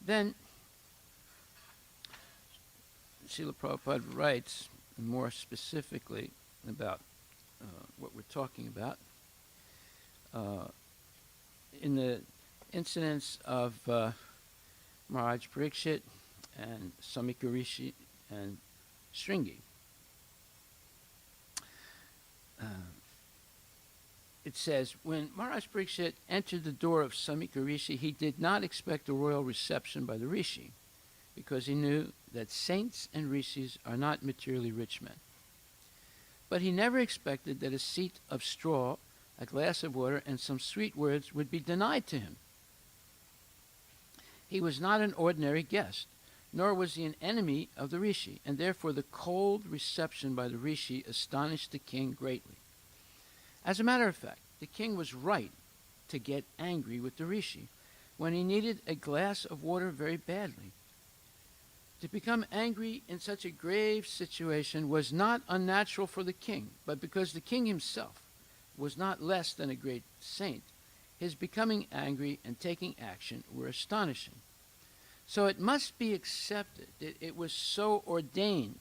Then Srila Prabhupada writes more specifically about what we're talking about. In the incidents of Maharaj Parikshit and Samika Rishi and Shringi, it says, when Maharaj Parikshit entered the door of Samika Rishi, he did not expect a royal reception by the Rishi, because he knew that saints and rishis are not materially rich men. But he never expected that a seat of straw, a glass of water, and some sweet words would be denied to him. He was not an ordinary guest, nor was he an enemy of the rishi, and therefore the cold reception by the rishi astonished the king greatly. As a matter of fact, the king was right to get angry with the rishi when he needed a glass of water very badly. To become angry in such a grave situation was not unnatural for the king, but because the king himself was not less than a great saint, his becoming angry and taking action were astonishing. So it must be accepted that it was so ordained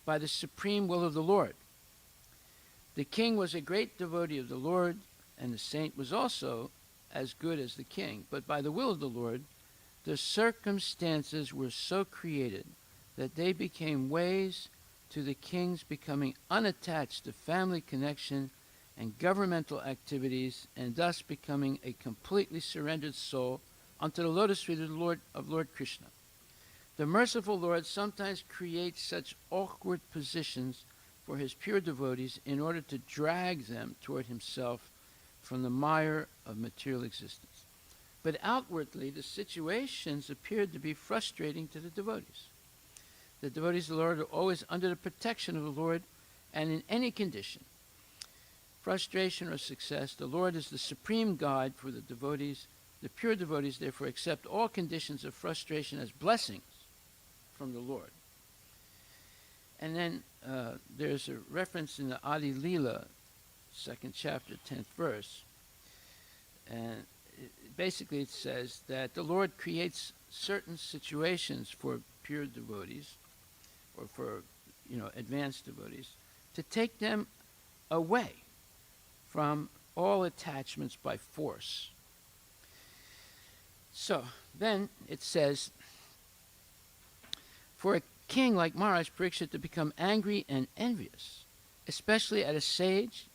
by the supreme will of the Lord. The king was a great devotee of the Lord, and the saint was also as good as the king. But by the will of the Lord, the circumstances were so created that they became ways to the king's becoming unattached to family connection and governmental activities, and thus becoming a completely surrendered soul unto the lotus feet of Lord Krishna. The merciful Lord sometimes creates such awkward positions for his pure devotees in order to drag them toward himself from the mire of material existence. But outwardly, the situations appeared to be frustrating to the devotees. The devotees of the Lord are always under the protection of the Lord, and in any condition, frustration or success, the Lord is the supreme guide for the devotees. The pure devotees, therefore, accept all conditions of frustration as blessings from the Lord. And then there's a reference in the Adi Leela, 2nd chapter, 10th verse. And basically it says that the Lord creates certain situations for pure devotees, or for, advanced devotees, to take them away from all attachments by force. So then it says, for a king like Maharaj Parikshit to become angry and envious, especially at a sage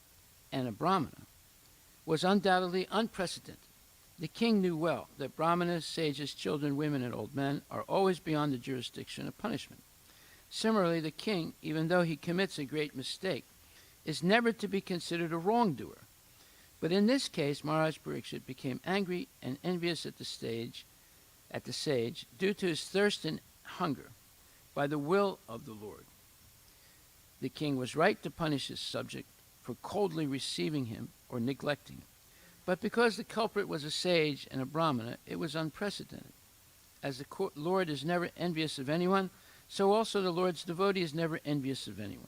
and a brahmana, was undoubtedly unprecedented. The king knew well that brahmanas, sages, children, women, and old men are always beyond the jurisdiction of punishment. Similarly, the king, even though he commits a great mistake, is never to be considered a wrongdoer. But in this case, Maharaj Parikshit became angry and envious at the sage due to his thirst and hunger by the will of the Lord. The king was right to punish his subject for coldly receiving him or neglecting him. But because the culprit was a sage and a brahmana, it was unprecedented. As the Lord is never envious of anyone, so also the Lord's devotee is never envious of anyone.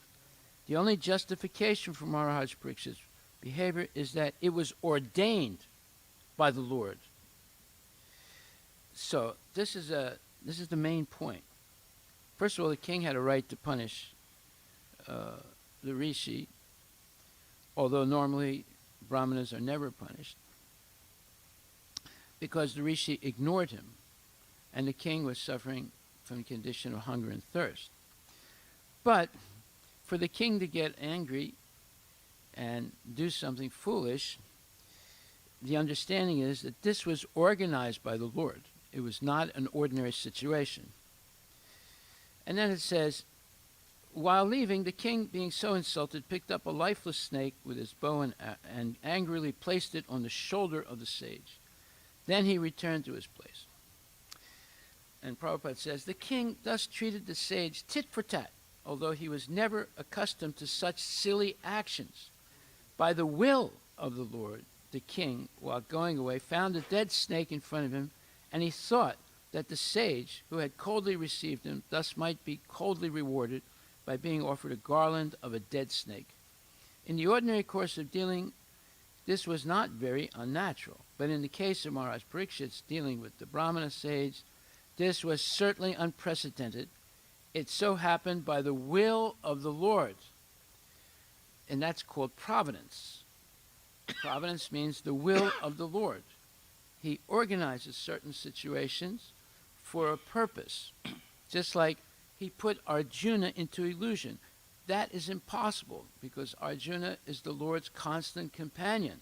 The only justification for Maharaj Parikshit's behavior is that it was ordained by the Lord. So this is the main point. First of all, the king had a right to punish the rishi, although normally brahmanas are never punished, because the rishi ignored him, and the king was suffering from a condition of hunger and thirst. But for the king to get angry and do something foolish, the understanding is that this was organized by the Lord. It was not an ordinary situation. And then it says, while leaving, the king, being so insulted, picked up a lifeless snake with his bow and angrily placed it on the shoulder of the sage. Then he returned to his place. And Prabhupada says, the king thus treated the sage tit for tat, although he was never accustomed to such silly actions. By the will of the Lord, the king, while going away, found a dead snake in front of him, and he thought that the sage who had coldly received him thus might be coldly rewarded by being offered a garland of a dead snake. In the ordinary course of dealing, this was not very unnatural, but in the case of Maharaj Parikshit's dealing with the Brahmana sage, this was certainly unprecedented. It so happened by the will of the Lord, and that's called providence. Providence means the will of the Lord. He organizes certain situations for a purpose, just like he put Arjuna into illusion. That is impossible because Arjuna is the Lord's constant companion.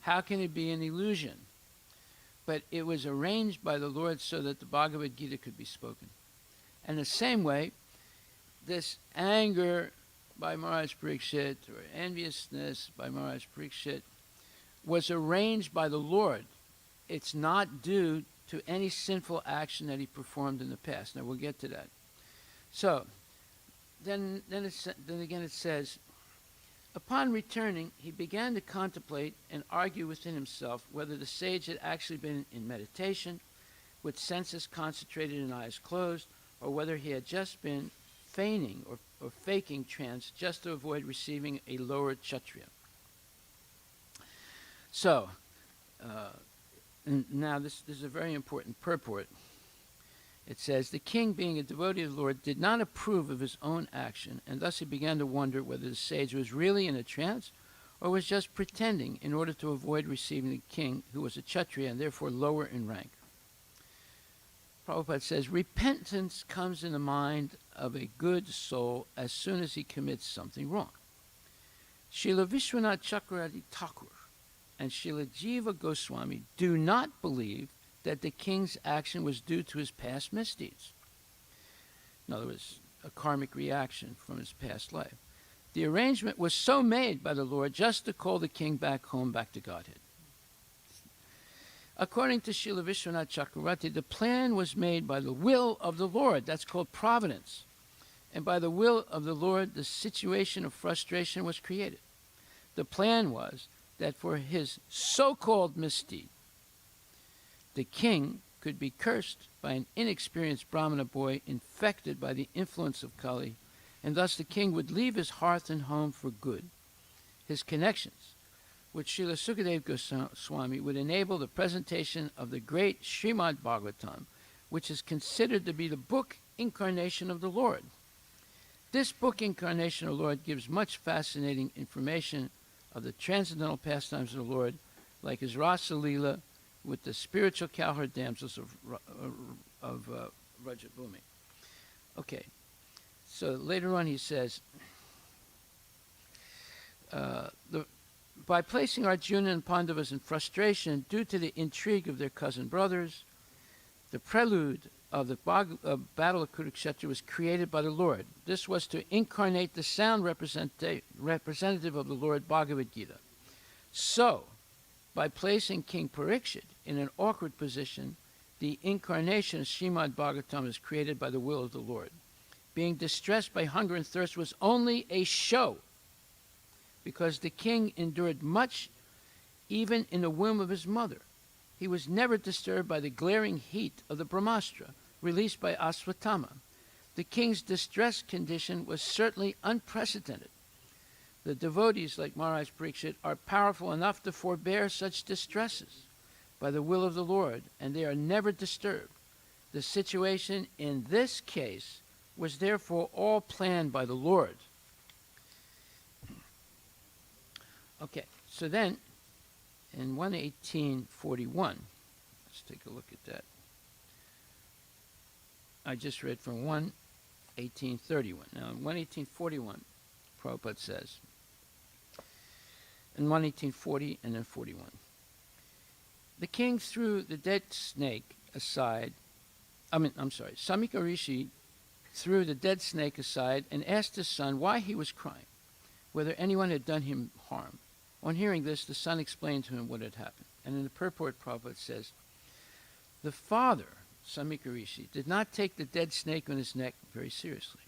How can it be an illusion? But it was arranged by the Lord so that the Bhagavad Gita could be spoken. And the same way, this anger by Maharaj Parikshit or enviousness by Maharaj Parikshit was arranged by the Lord. It's not due to any sinful action that he performed in the past. Now we'll get to that. So, then again it says, upon returning, he began to contemplate and argue within himself whether the sage had actually been in meditation, with senses concentrated and eyes closed, or whether he had just been feigning or faking trance just to avoid receiving a lower kshatriya. So, now this is a very important purport. It says, the king, being a devotee of the Lord, did not approve of his own action, and thus he began to wonder whether the sage was really in a trance or was just pretending in order to avoid receiving the king, who was a kshatriya and therefore lower in rank. Prabhupada says, repentance comes in the mind of a good soul as soon as he commits something wrong. Srila Vishwanath Chakravarti Thakur and Srila Jiva Goswami do not believe that the king's action was due to his past misdeeds. In other words, a karmic reaction from his past life. The arrangement was so made by the Lord just to call the king back home, back to Godhead. According to Srila Vishwanath Chakravarti, the plan was made by the will of the Lord. That's called providence. And by the will of the Lord, the situation of frustration was created. The plan was that for his so-called misdeed, the king could be cursed by an inexperienced Brahmana boy infected by the influence of Kali, and thus the king would leave his hearth and home for good. His connections with Srila Sukadev Goswami would enable the presentation of the great Srimad Bhagavatam, which is considered to be the book incarnation of the Lord. This book incarnation of the Lord gives much fascinating information of the transcendental pastimes of the Lord, like his Rasa Leela with the spiritual cowherd damsels of Rajabhumi. Okay, so later on he says, by placing Arjuna and Pandavas in frustration due to the intrigue of their cousin brothers, the prelude of the Battle of Kurukshetra was created by the Lord. This was to incarnate the sound representative of the Lord Bhagavad Gita. So, by placing King Parikshit in an awkward position, the incarnation of Srimad Bhagavatam is created by the will of the Lord. Being distressed by hunger and thirst was only a show, because the king endured much even in the womb of his mother. He was never disturbed by the glaring heat of the Brahmastra released by Aswatthama. The king's distress condition was certainly unprecedented. The devotees, like Maharaj Parikshit, are powerful enough to forbear such distresses by the will of the Lord, and they are never disturbed. The situation in this case was therefore all planned by the Lord. Okay, so then, in 11841, let's take a look at that. I just read from 11831. Now, in 11841, Prabhupada says, in 11840 and then 41, the king threw the dead snake aside. Samika Rishi threw the dead snake aside and asked his son why he was crying, whether anyone had done him harm. On hearing this, the son explained to him what had happened. And in the purport, Prabhupada says, the father, Samika Rishi, did not take the dead snake on his neck very seriously.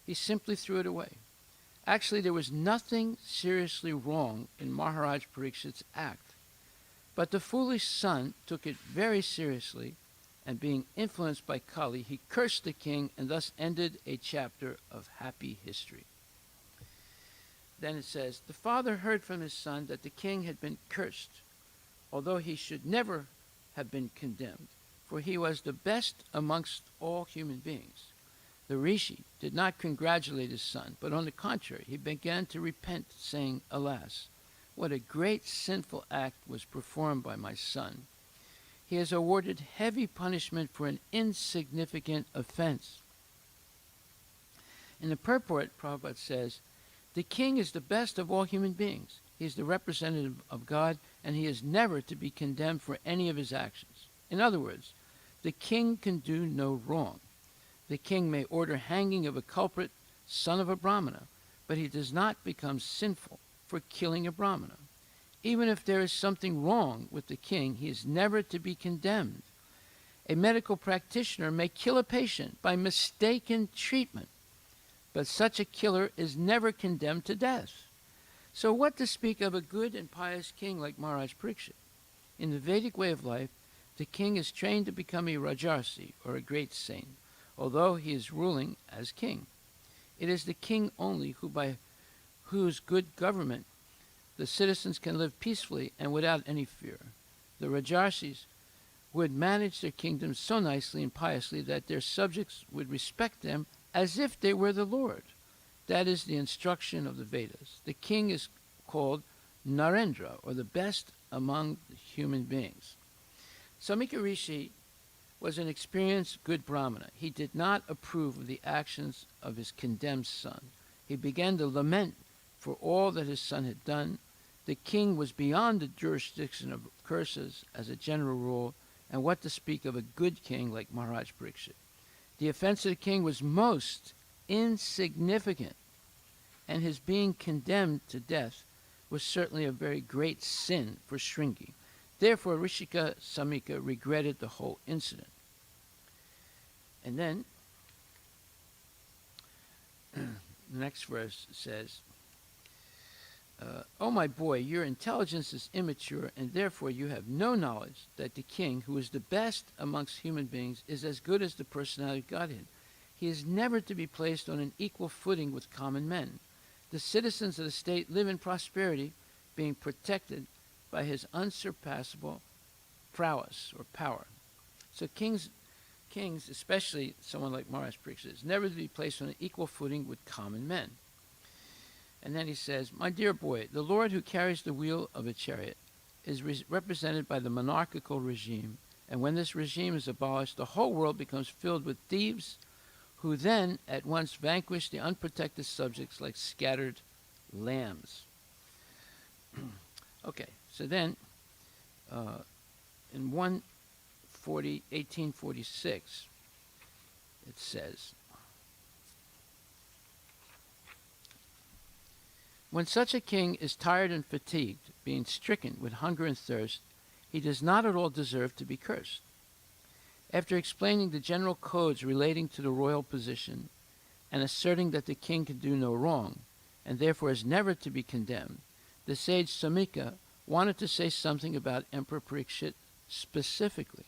He simply threw it away. Actually, there was nothing seriously wrong in Maharaj Parikshit's act. But the foolish son took it very seriously and being influenced by Kali, he cursed the king and thus ended a chapter of happy history. Then it says, the father heard from his son that the king had been cursed, although he should never have been condemned, for he was the best amongst all human beings. The rishi did not congratulate his son, but on the contrary, he began to repent, saying, alas, what a great sinful act was performed by my son. He has awarded heavy punishment for an insignificant offense. In the purport, Prabhupada says, the king is the best of all human beings. He is the representative of God, and he is never to be condemned for any of his actions. In other words, the king can do no wrong. The king may order hanging of a culprit, son of a Brahmana, but he does not become sinful for killing a Brahmana. Even if there is something wrong with the king, he is never to be condemned. A medical practitioner may kill a patient by mistaken treatment, but such a killer is never condemned to death. So what to speak of a good and pious king like Maharaj Parikshit? In the Vedic way of life, the king is trained to become a Rajarsi, or a great saint, although he is ruling as king. It is the king only who, by whose good government, the citizens can live peacefully and without any fear. The Rajarsis would manage their kingdoms so nicely and piously that their subjects would respect them as if they were the Lord. That is the instruction of the Vedas. The king is called Narendra, or the best among the human beings. Samika Rishi was an experienced good Brahmana. He did not approve of the actions of his condemned son. He began to lament for all that his son had done. The king was beyond the jurisdiction of curses as a general rule, and what to speak of a good king like Maharaj Parikshit. The offense of the king was most insignificant, and his being condemned to death was certainly a very great sin for Shringi. Therefore, Rishika Samika regretted the whole incident. And then, the next verse says, "O my boy, your intelligence is immature, and therefore you have no knowledge that the king, who is the best amongst human beings, is as good as the personality of Godhead. He is never to be placed on an equal footing with common men. The citizens of the state live in prosperity, being protected by his unsurpassable prowess or power." So kings, especially someone like Maharaj Parikshit, is never to be placed on an equal footing with common men. And then he says, "My dear boy, the Lord who carries the wheel of a chariot is represented by the monarchical regime, and when this regime is abolished, the whole world becomes filled with thieves who then at once vanquish the unprotected subjects like scattered lambs." Okay, so then in 1846, it says, "When such a king is tired and fatigued, being stricken with hunger and thirst, he does not at all deserve to be cursed." After explaining the general codes relating to the royal position and asserting that the king can do no wrong and therefore is never to be condemned, the sage Samika wanted to say something about Emperor Parikshit specifically.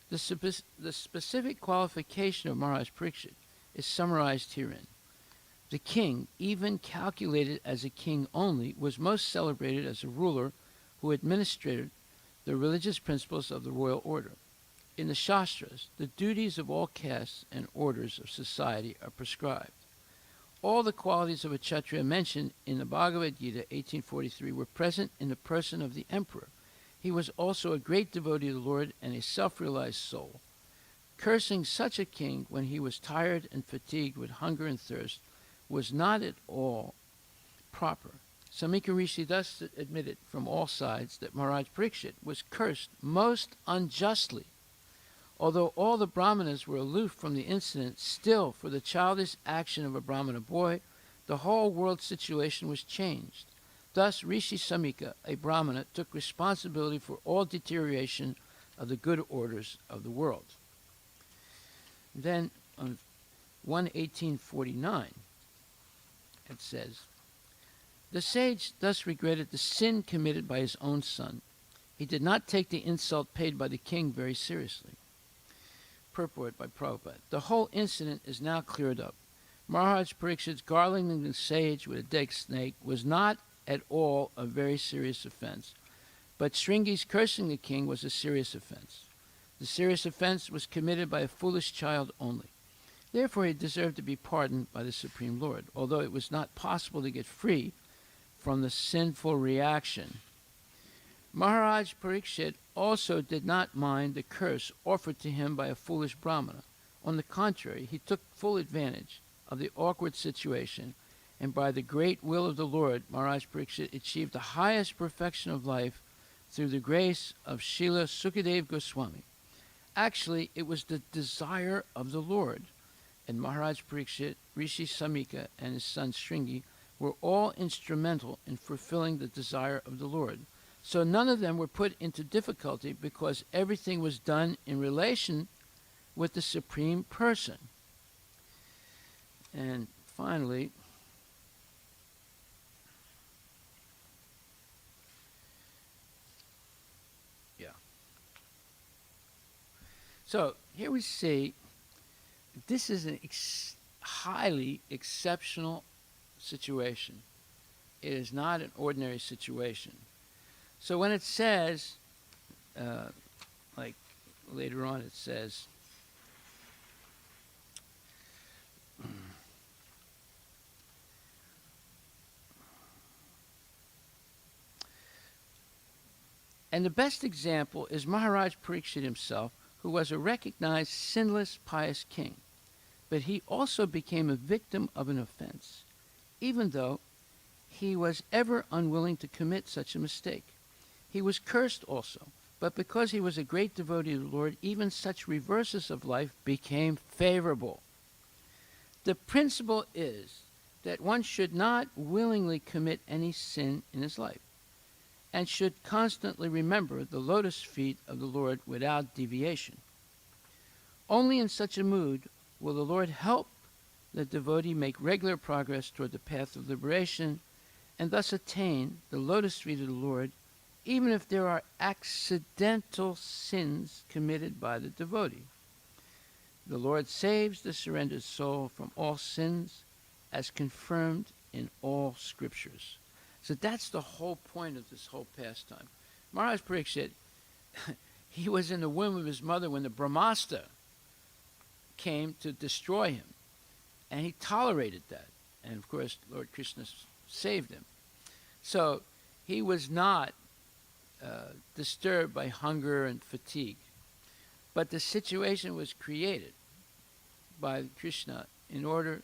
The specific qualification of Maharaj Parikshit is summarized herein. The king, even calculated as a king only, was most celebrated as a ruler who administered the religious principles of the royal order. In the Shastras, the duties of all castes and orders of society are prescribed. All the qualities of a Kshatriya mentioned in the Bhagavad Gita 1843 were present in the person of the emperor. He was also a great devotee of the Lord and a self-realized soul. Cursing such a king when he was tired and fatigued with hunger and thirst was not at all proper. Samika Rishi thus admitted from all sides that Maharaj Parikshit was cursed most unjustly. Although all the Brahmanas were aloof from the incident, still, for the childish action of a Brahmana boy, the whole world situation was changed. Thus, Rishi Samika, a Brahmana, took responsibility for all deterioration of the good orders of the world. Then, on 1849, it says, "The sage thus regretted the sin committed by his own son. He did not take the insult paid by the king very seriously. purport by Prabhupada. The whole incident is now cleared up. Maharaj Parikshit's garlanding the sage with a dead snake was not at all a very serious offense, but Shringi's cursing the king was a serious offense. The serious offense was committed by a foolish child only. Therefore, he deserved to be pardoned by the Supreme Lord, although it was not possible to get free from the sinful reaction. Maharaj Parikshit also did not mind the curse offered to him by a foolish Brahmana. On the contrary, he took full advantage of the awkward situation, and by the great will of the Lord, Maharaj Parikshit achieved the highest perfection of life through the grace of Srila Sukadev Goswami. Actually, it was the desire of the Lord, and Maharaj Parikshit, Rishi Samika, and his son Shringi were all instrumental in fulfilling the desire of the Lord. So none of them were put into difficulty because everything was done in relation with the Supreme Person. And finally, so here we see this is an highly exceptional situation. It is not an ordinary situation. So when it says, like later on it says, and the best example is Maharaj Parikshit himself, who was a recognized sinless, pious king. But he also became a victim of an offense, even though he was ever unwilling to commit such a mistake. He was cursed also, but because he was a great devotee of the Lord, even such reverses of life became favorable. The principle is that one should not willingly commit any sin in his life, and should constantly remember the lotus feet of the Lord without deviation. Only in such a mood will the Lord help the devotee make regular progress toward the path of liberation, and thus attain the lotus feet of the Lord, even if there are accidental sins committed by the devotee. The Lord saves the surrendered soul from all sins, as confirmed in all scriptures. So that's the whole point of this whole pastime. Maharaj Parikshit, he was in the womb of his mother when the Brahmastra came to destroy him. And he tolerated that. And of course, Lord Krishna saved him. So he was not disturbed by hunger and fatigue. But the situation was created by Krishna in order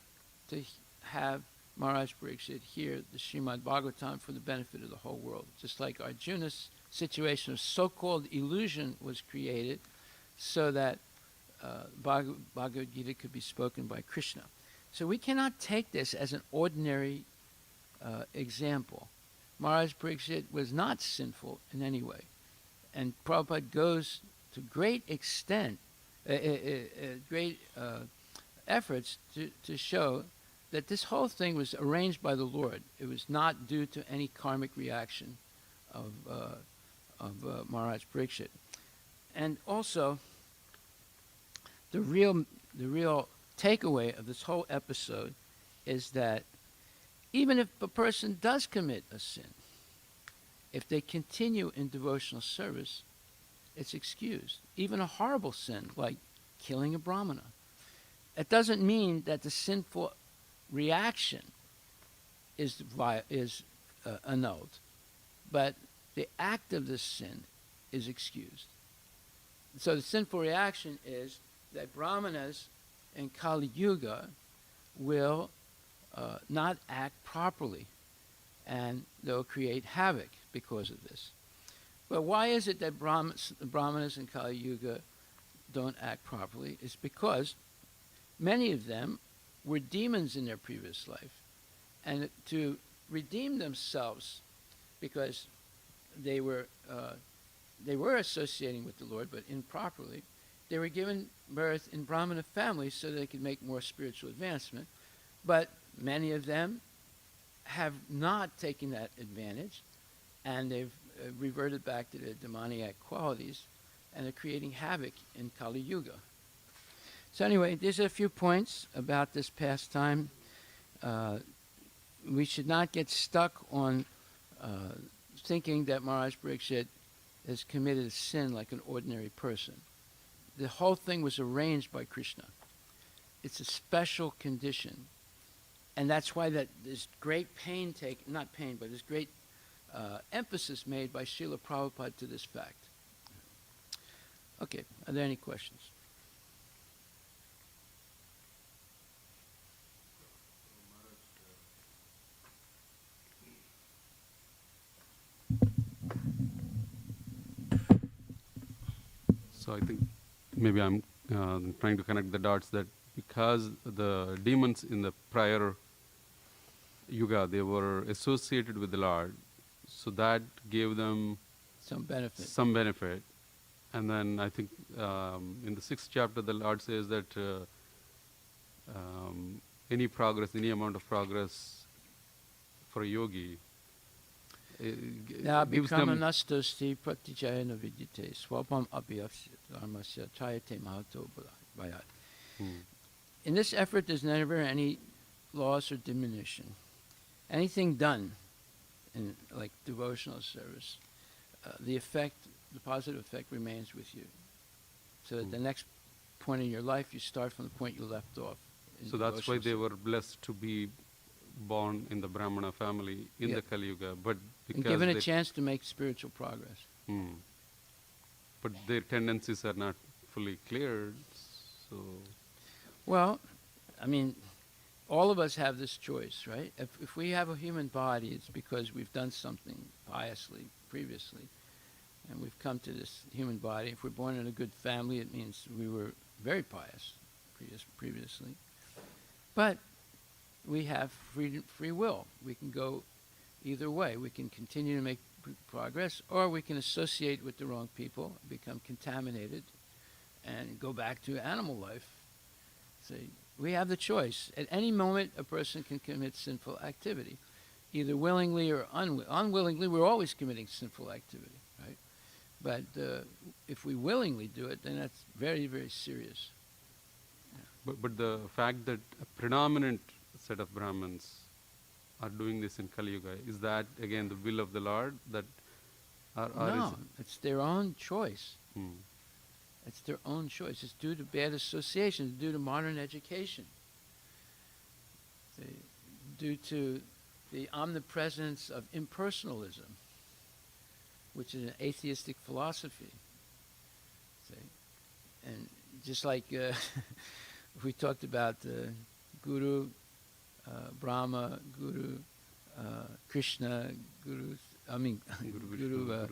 to have Maharaj Parikshit hear the Srimad Bhagavatam for the benefit of the whole world. Just like Arjuna's situation of so-called illusion was created so that Bhagavad Gita could be spoken by Krishna. So we cannot take this as an ordinary example. Maharaj Parikshit was not sinful in any way. And Prabhupada goes to great extent, great efforts to show that this whole thing was arranged by the Lord. It was not due to any karmic reaction of Maharaj Parikshit. And also, the real takeaway of this whole episode is that even if a person does commit a sin, if they continue in devotional service, it's excused. Even a horrible sin, like killing a brahmana. It doesn't mean that the sinful reaction is annulled, but the act of this sin is excused. So the sinful reaction is that brahmanas in Kali Yuga will not act properly, and they'll create havoc because of this. But why is it that brahmanas in Kali Yuga don't act properly? It's because many of them were demons in their previous life, and to redeem themselves, because they were associating with the Lord, but improperly, they were given birth in Brahmana families so they could make more spiritual advancement. But many of them have not taken that advantage, and they've reverted back to their demoniac qualities, and are creating havoc in Kali Yuga. So anyway, there's a few points about this pastime. We should not get stuck on thinking that Maharaj Pariksit has committed a sin like an ordinary person. The whole thing was arranged by Krishna. It's a special condition. And that's why that there's great pain taken, not pain, but there's great emphasis made by Srila Prabhupada to this fact. Okay, are there any questions? So I think maybe I'm trying to connect the dots that because the demons in the prior yuga, they were associated with the Lord, so that gave them Some benefit. some benefit. And then I think in the 6th chapter, the Lord says that any progress, any amount of progress for a yogi, Now, gives them Bhikramanastasti pratijayana vidyate swapam abhyasya dharmasya chayate mahato bhayat. In this effort, there's never any loss or diminution. Anything done in like devotional service, the effect, the positive effect remains with you. So at the next point in your life, you start from the point you left off. in So that's why devotional they service. were blessed to be born in the Brahmana family in Yeah. the Kali Yuga, but And because given a they, chance to make spiritual progress. but their tendencies are not fully cleared. So Well, I mean, all of us have this choice, right? If we have a human body, it's because we've done something piously previously, and we've come to this human body. If we're born in a good family, it means we were very pious previously. But we have free will. We can go either way. We can continue to make progress, or we can associate with the wrong people, become contaminated, and go back to animal life. See, we have the choice. At any moment, a person can commit sinful activity, either willingly or unwillingly. We're always committing sinful activity, right? But if we willingly do it, then that's very, very serious. but the fact that a predominant set of Brahmins are doing this in Kali Yuga, is that again the will of the Lord? That or No, is it's their own choice. it, It's their own choice. It's due to bad association, it's due to modern education, due to the omnipresence of impersonalism, which is an atheistic philosophy. See? And just like we talked about Guru, Brahma, Guru, Krishna, Guru, Guru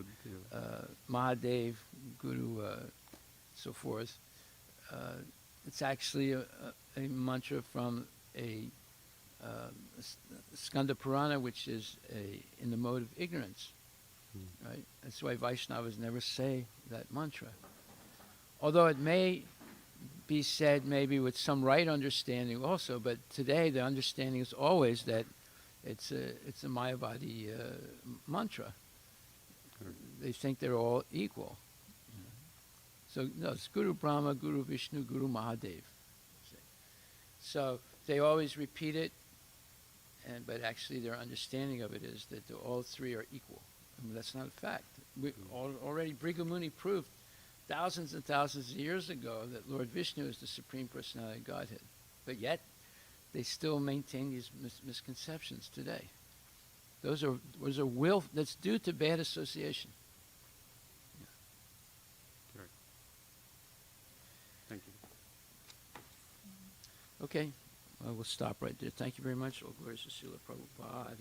Mahadev, Guru, so forth. It's actually a mantra from a Skanda Purana, which is in the mode of ignorance, right? That's why Vaishnavas never say that mantra. Although it may be said maybe with some right understanding also, but today the understanding is always that it's a Mayavadi mantra. They think they're all equal. So no, it's Guru Brahma, Guru Vishnu, Guru Mahadev. So they always repeat it, but actually their understanding of it is that all three are equal. I mean, that's not a fact. Already Bhrigu Muni proved thousands and thousands of years ago that Lord Vishnu is the Supreme Personality of Godhead. But yet, they still maintain these misconceptions today. Those are will that's due to bad association. thank you. Okay, well, we'll stop right there. Thank you very much. All glories to Srila Prabhupada.